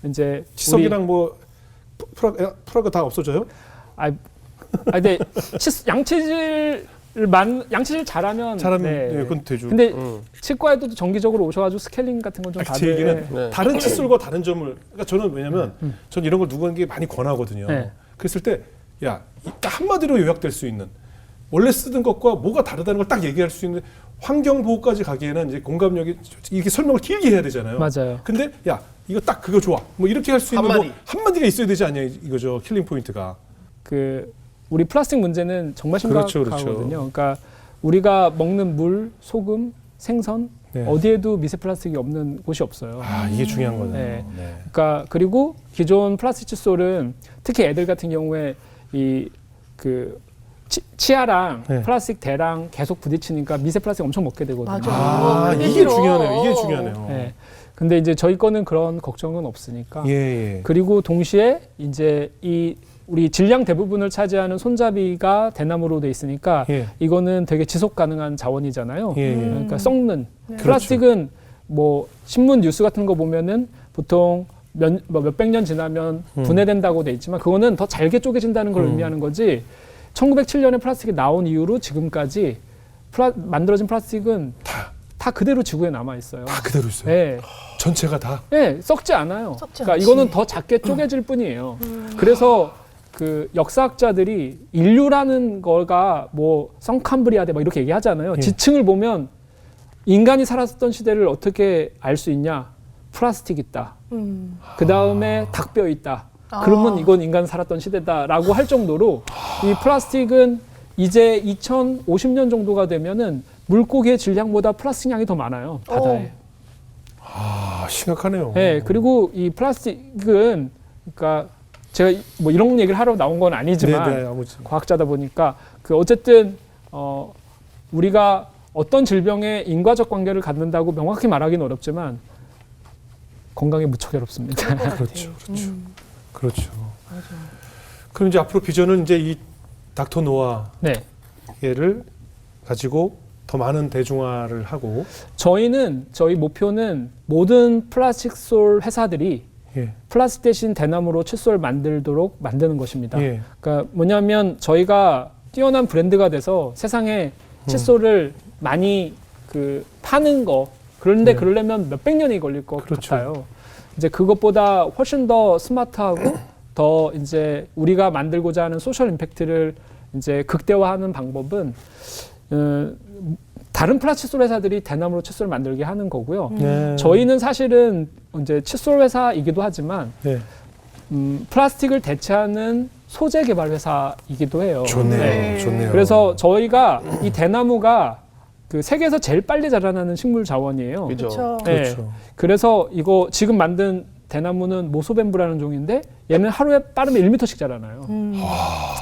이제 치석이랑 뭐 프라가 다 없어져요? 근데 양치질 잘하면 네, 그건 되죠. 근데 치과에도 정기적으로 오셔가지고 스케일링 같은 건 좀 제 얘기는 네. 다른 칫솔과 다른 점을 그러니까 저는 왜냐면 전 이런 걸 누구에게 많이 권하거든요. 네. 그랬을 때 딱 한마디로 요약될 수 있는 원래 쓰던 것과 뭐가 다르다는 걸 딱 얘기할 수 있는 환경 보호까지 가기에는 이제 공감력이 이렇게 설명을 길게 해야 되잖아요. 맞아요. 근데 이거 딱 그거 좋아. 뭐 이렇게 할 수 있는 한마디. 한마디가 있어야 되지 않냐 이거죠. 킬링 포인트가. 우리 플라스틱 문제는 정말 심각하거든요. 그렇죠. 그러니까 우리가 먹는 물, 소금, 생선 네. 어디에도 미세 플라스틱이 없는 곳이 없어요. 이게 중요한 거네요. 네. 네. 그러니까 그리고 기존 플라스틱 칫솔은 특히 애들 같은 경우에 치아랑 네. 플라스틱 대랑 계속 부딪히니까 미세 플라스틱 엄청 먹게 되거든요. 맞아. 이게 싫어. 중요하네요. 이게 중요하네요. 네. 근데 이제 저희 거는 그런 걱정은 없으니까. 예. 그리고 동시에 이제 우리 질량 대부분을 차지하는 손잡이가 대나무로 돼 있으니까 예. 이거는 되게 지속 가능한 자원이잖아요. 예. 그러니까 썩는 네. 플라스틱은 뭐 신문 뉴스 같은 거 보면은 보통 몇백 년 지나면 분해된다고 돼 있지만 그거는 더 잘게 쪼개진다는 걸 의미하는 거지 1907년에 플라스틱이 나온 이후로 지금까지 만들어진 플라스틱은 다 그대로 지구에 남아 있어요. 다 그대로 있어요. 네. 전체가 다. 네, 썩지 않아요. 썩지 그러니까 않지. 이거는 더 작게 쪼개질 뿐이에요. 그래서 그 역사학자들이 인류라는 거가 뭐 성캄브리아대 막 이렇게 얘기하잖아요. 예. 지층을 보면 인간이 살았던 시대를 어떻게 알 수 있냐? 플라스틱 있다. 그 다음에 닭뼈 있다. 그러면 이건 인간 살았던 시대다라고 할 정도로 이 플라스틱은 이제 2050년 정도가 되면은 물고기의 질량보다 플라스틱 양이 더 많아요. 바다에. 아, 심각하네요. 네, 그리고 이 플라스틱은 그러니까 제가 뭐 이런 얘기를 하러 나온 건 아니지만 네, 아무튼. 과학자다 보니까 그 어쨌든 우리가 어떤 질병에 인과적 관계를 갖는다고 명확히 말하기는 어렵지만 건강에 무척 해롭습니다. 그렇죠. 그렇죠. 그럼 이제 앞으로 비전은 이제 이 닥터 노아 네, 얘를 가지고 더 많은 대중화를 하고 저희 목표는 모든 플라스틱 솔 회사들이 예. 플라스틱 대신 대나무로 칫솔 만들도록 만드는 것입니다. 예. 그러니까 뭐냐면 저희가 뛰어난 브랜드가 돼서 세상에 칫솔을 많이 그 파는 거 그런데 네. 그러려면 몇백 년이 걸릴 것 그렇죠. 같아요. 이제 그것보다 훨씬 더 스마트하고 더 이제 우리가 만들고자 하는 소셜 임팩트를 이제 극대화하는 방법은 다른 플라스틱 회사들이 대나무로 칫솔을 만들게 하는 거고요. 네. 저희는 사실은 이제 칫솔 회사이기도 하지만 네. 플라스틱을 대체하는 소재 개발 회사이기도 해요. 좋네요. 네. 좋네요. 그래서 저희가 이 대나무가 그 세계에서 제일 빨리 자라나는 식물 자원이에요. 그죠. 그렇죠. 네. 그렇죠. 그래서 이거 지금 만든 대나무는 모소벤부라는 종인데 얘는 하루에 빠르면 1m씩 자라나요.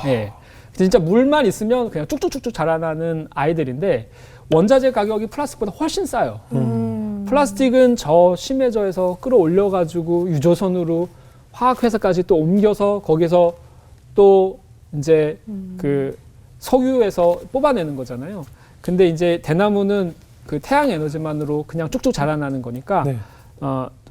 네. 진짜 물만 있으면 그냥 쭉쭉쭉쭉 자라나는 아이들인데 원자재 가격이 플라스틱보다 훨씬 싸요. 플라스틱은 저 심해저에서 끌어올려가지고 유조선으로 화학회사까지 또 옮겨서 거기서 또 이제 그 석유에서 뽑아내는 거잖아요. 근데 이제 대나무는 그 태양 에너지만으로 그냥 쭉쭉 자라나는 거니까 네.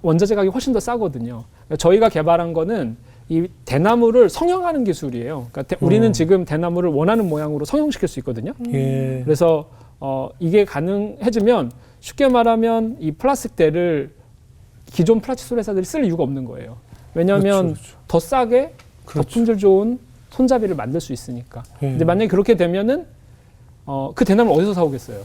원자재 가격이 훨씬 더 싸거든요. 그러니까 저희가 개발한 거는 이 대나무를 성형하는 기술이에요. 그러니까 우리는 지금 대나무를 원하는 모양으로 성형시킬 수 있거든요. 예. 그래서 이게 가능해지면 쉽게 말하면 이 플라스틱대를 기존 플라스틱 회사들이 쓸 이유가 없는 거예요. 왜냐하면 그렇죠. 더 싸게 더 그렇죠. 품질 좋은 손잡이를 만들 수 있으니까. 예. 근데 만약에 그렇게 되면은 그 대나무를 어디서 사오겠어요?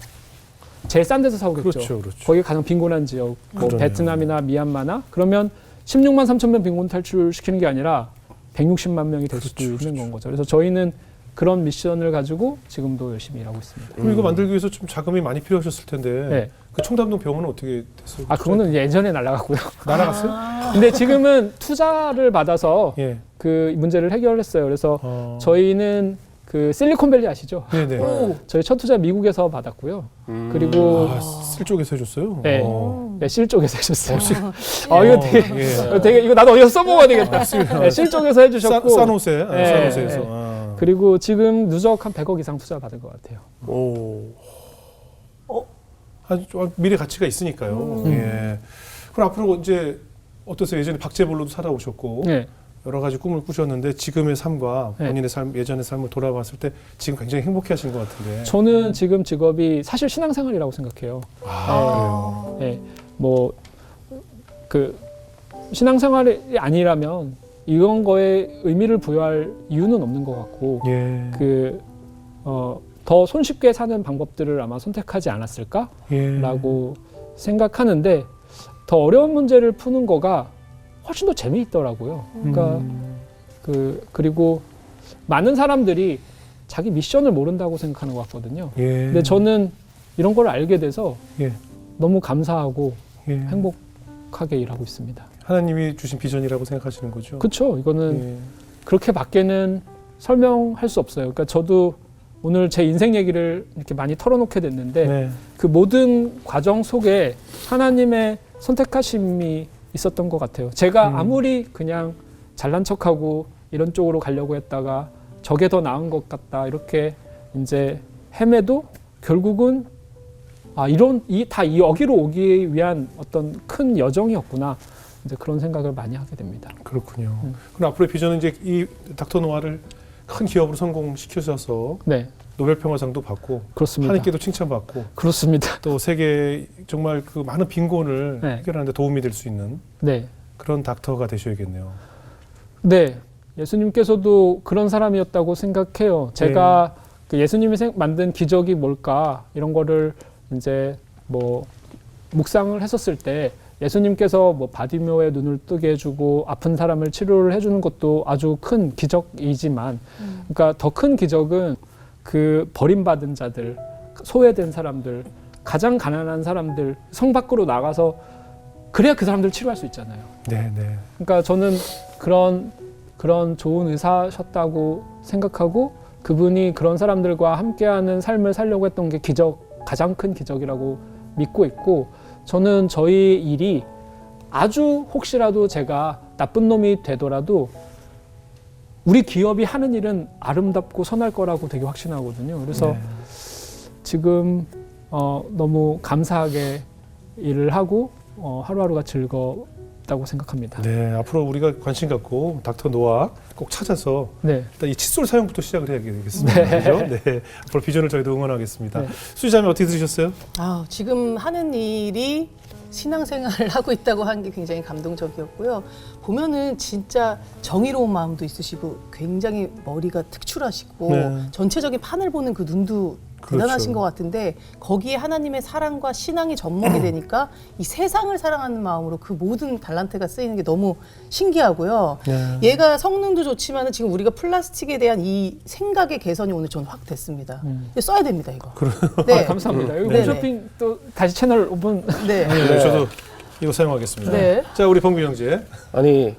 제일 싼 데서 사오겠죠. 그렇죠. 그렇죠. 거기 가장 빈곤한 지역, 뭐 그러네요. 베트남이나 미얀마나 그러면 16만 3천 명 빈곤 탈출시키는 게 아니라 160만 명이 될 수도 그렇죠, 있는 건 거죠. 그래서 저희는 그런 미션을 가지고 지금도 열심히 일하고 있습니다. 그럼 이거 만들기 위해서 좀 자금이 많이 필요하셨을 텐데 네. 그 청담동 병원은 어떻게 됐어요? 아, 그거는 이제 예전에 날아갔고요. 날아갔어요? 근데 지금은 투자를 받아서 예. 그 문제를 해결했어요. 그래서 어. 저희는 그 실리콘밸리 아시죠? 네네. 저희 첫 투자 미국에서 받았고요. 그리고 쓸 쪽에서 해줬어요. 네. 어. 네, 실 쪽에서 해줬어요. 어, 이거 되게, 예. 되게 이거 나도 어디서 써먹어야 되겠다. 네, 실 쪽에서 해주셨고. 사노세. 네, 사노세에서. 네. 아. 그리고 지금 누적 한 100억 이상 투자 받은 것 같아요. 오. 아주 좀 미래 가치가 있으니까요. 예. 그럼 앞으로 이제 어떠세요? 예전에 박재벌로도 살아오셨고 네. 여러 가지 꿈을 꾸셨는데 지금의 삶과 네. 본인의 삶, 예전의 삶을 돌아봤을 때 지금 굉장히 행복해하신 것 같은데. 저는 지금 직업이 사실 신앙생활이라고 생각해요. 아, 그래요. 네, 뭐 그 신앙생활이 아니라면 이런 거에 의미를 부여할 이유는 없는 것 같고 예. 더 손쉽게 사는 방법들을 아마 선택하지 않았을까라고 예. 생각하는데 더 어려운 문제를 푸는 거가 훨씬 더 재미있더라고요. 그러니까 그리고 많은 사람들이 자기 미션을 모른다고 생각하는 것 같거든요. 예. 근데 저는 이런 걸 알게 돼서 예. 너무 감사하고 예. 행복하게 일하고 있습니다. 하나님이 주신 비전이라고 생각하시는 거죠? 그렇죠. 이거는 예. 그렇게밖에는 설명할 수 없어요. 그러니까 저도 오늘 제 인생 얘기를 이렇게 많이 털어놓게 됐는데 네. 그 모든 과정 속에 하나님의 선택하심이 있었던 것 같아요. 제가 아무리 그냥 잘난 척하고 이런 쪽으로 가려고 했다가 저게 더 나은 것 같다 이렇게 이제 헤매도 결국은 이 여기로 오기 위한 어떤 큰 여정이었구나 이제 그런 생각을 많이 하게 됩니다. 그렇군요. 그럼 앞으로의 비전은 이제 이 닥터 노아를 큰 기업으로 성공시키셔서 네, 노벨 평화상도 받고 그렇습니다. 하나님께도 칭찬받고 그렇습니다. 또 세계 정말 그 많은 빈곤을 네. 해결하는 데 도움이 될 수 있는 네, 그런 닥터가 되셔야겠네요. 네, 예수님께서도 그런 사람이었다고 생각해요. 제가 그 예수님이 만든 기적이 뭘까 이런 거를 이제 뭐 묵상을 했었을 때 예수님께서 뭐 바디묘의 눈을 뜨게 해주고 아픈 사람을 치료를 해주는 것도 아주 큰 기적이지만, 그러니까 더 큰 기적은 그 버림받은 자들, 소외된 사람들, 가장 가난한 사람들 성 밖으로 나가서 그래야 그 사람들 치료할 수 있잖아요. 네, 네. 그러니까 저는 그런 좋은 의사셨다고 생각하고 그분이 그런 사람들과 함께하는 삶을 살려고 했던 게 가장 큰 기적이라고 믿고 있고, 저는 저희 일이 아주 혹시라도 제가 나쁜 놈이 되더라도 우리 기업이 하는 일은 아름답고 선할 거라고 되게 확신하거든요. 그래서 네. 지금 너무 감사하게 일을 하고 하루하루가 즐겁다고 생각합니다. 네, 앞으로 우리가 관심 갖고 닥터 노아 꼭 찾아서 네. 일단 이 칫솔 사용부터 시작을 해야 되겠습니다. 그죠? 네. 앞으로 비전을 저희도 응원하겠습니다. 네. 수지자매 어떻게 들으셨어요? 아, 지금 하는 일이 신앙생활을 하고 있다고 한 게 굉장히 감동적이었고요. 보면은 진짜 정의로운 마음도 있으시고 굉장히 머리가 특출하시고 네. 전체적인 판을 보는 그 눈도 그렇죠. 대단하신 것 같은데, 거기에 하나님의 사랑과 신앙이 접목이 되니까 이 세상을 사랑하는 마음으로 그 모든 달란트가 쓰이는 게 너무 신기하고요. 네. 얘가 성능도 좋지만 지금 우리가 플라스틱에 대한 이 생각의 개선이 오늘 전 확 됐습니다. 이거 써야 됩니다, 이거. 네. 감사합니다. 여기 네. 홈쇼핑 또 다시 채널 오픈. 네. 네, 저도 이거 사용하겠습니다. 네. 자, 우리 범규 형제. 아니,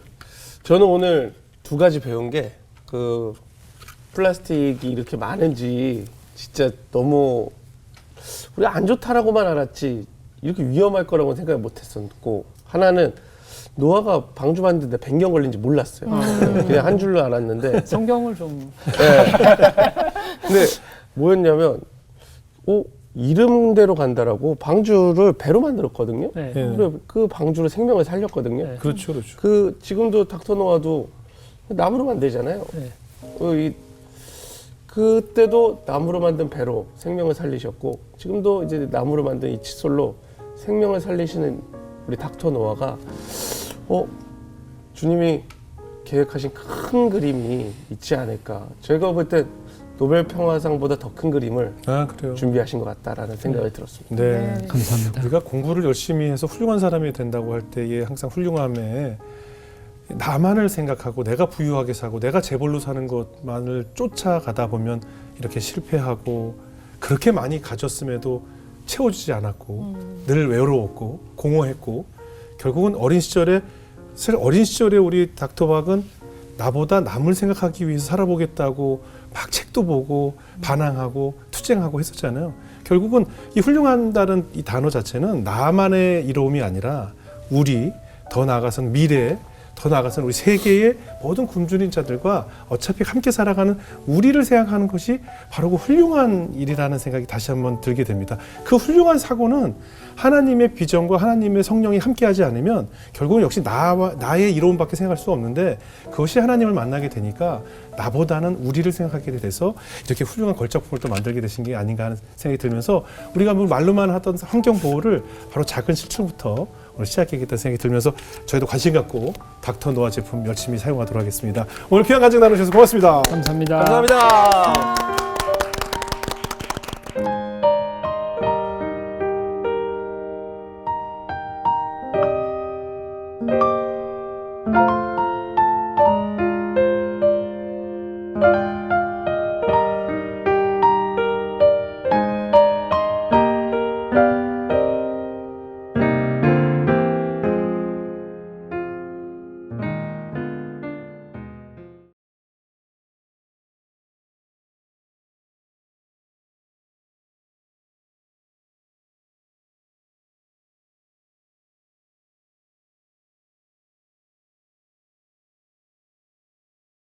저는 오늘 두 가지 배운 게 그 플라스틱이 이렇게 많은지 진짜 너무 우리가 안 좋다라고만 알았지 이렇게 위험할 거라고 생각 못 했었고, 하나는 노아가 방주 만드는데 100년 걸린지 몰랐어요. 그냥 한 줄로 알았는데. 성경을 좀. 네. 근데 뭐였냐면 이름대로 간다라고 방주를 배로 만들었거든요. 네. 네. 그래, 그 방주로 생명을 살렸거든요. 네. 그렇죠, 그렇죠. 그 지금도 닥터 노아도 나무로 만들잖아요. 네. 그때도 나무로 만든 배로 생명을 살리셨고, 지금도 이제 나무로 만든 이 칫솔로 생명을 살리시는 우리 닥터 노아가 주님이 계획하신 큰 그림이 있지 않을까. 제가 볼 때 노벨 평화상보다 더 큰 그림을 아, 그래요. 준비하신 것 같다라는 생각이 들었습니다. 네. 네. 감사합니다. 우리가 공부를 열심히 해서 훌륭한 사람이 된다고 할 때에 항상 훌륭함에 나만을 생각하고 내가 부유하게 사고 내가 재벌로 사는 것만을 쫓아가다 보면 이렇게 실패하고, 그렇게 많이 가졌음에도 채워지지 않았고 늘 외로웠고 공허했고, 결국은 어린 시절에 우리 닥터 박은 나보다 남을 생각하기 위해서 살아보겠다고 막 책도 보고 반항하고 투쟁하고 했었잖아요. 결국은 이 훌륭한다는 이 단어 자체는 나만의 이로움이 아니라 우리, 더 나아가서는 미래, 더 나아가서는 우리 세계의 모든 굶주린 자들과 어차피 함께 살아가는 우리를 생각하는 것이 바로 그 훌륭한 일이라는 생각이 다시 한번 들게 됩니다. 그 훌륭한 사고는 하나님의 비전과 하나님의 성령이 함께하지 않으면 결국은 역시 나의 이로움밖에 생각할 수 없는데, 그것이 하나님을 만나게 되니까 나보다는 우리를 생각하게 돼서 이렇게 훌륭한 걸작품을 또 만들게 되신 게 아닌가 하는 생각이 들면서, 우리가 뭐 말로만 하던 환경 보호를 바로 작은 실천부터 오늘 시작하겠다는 생각이 들면서 저희도 관심 갖고 닥터 노아 제품 열심히 사용하도록 하겠습니다. 오늘 귀한 간증 나누셔서 고맙습니다. 감사합니다. 감사합니다.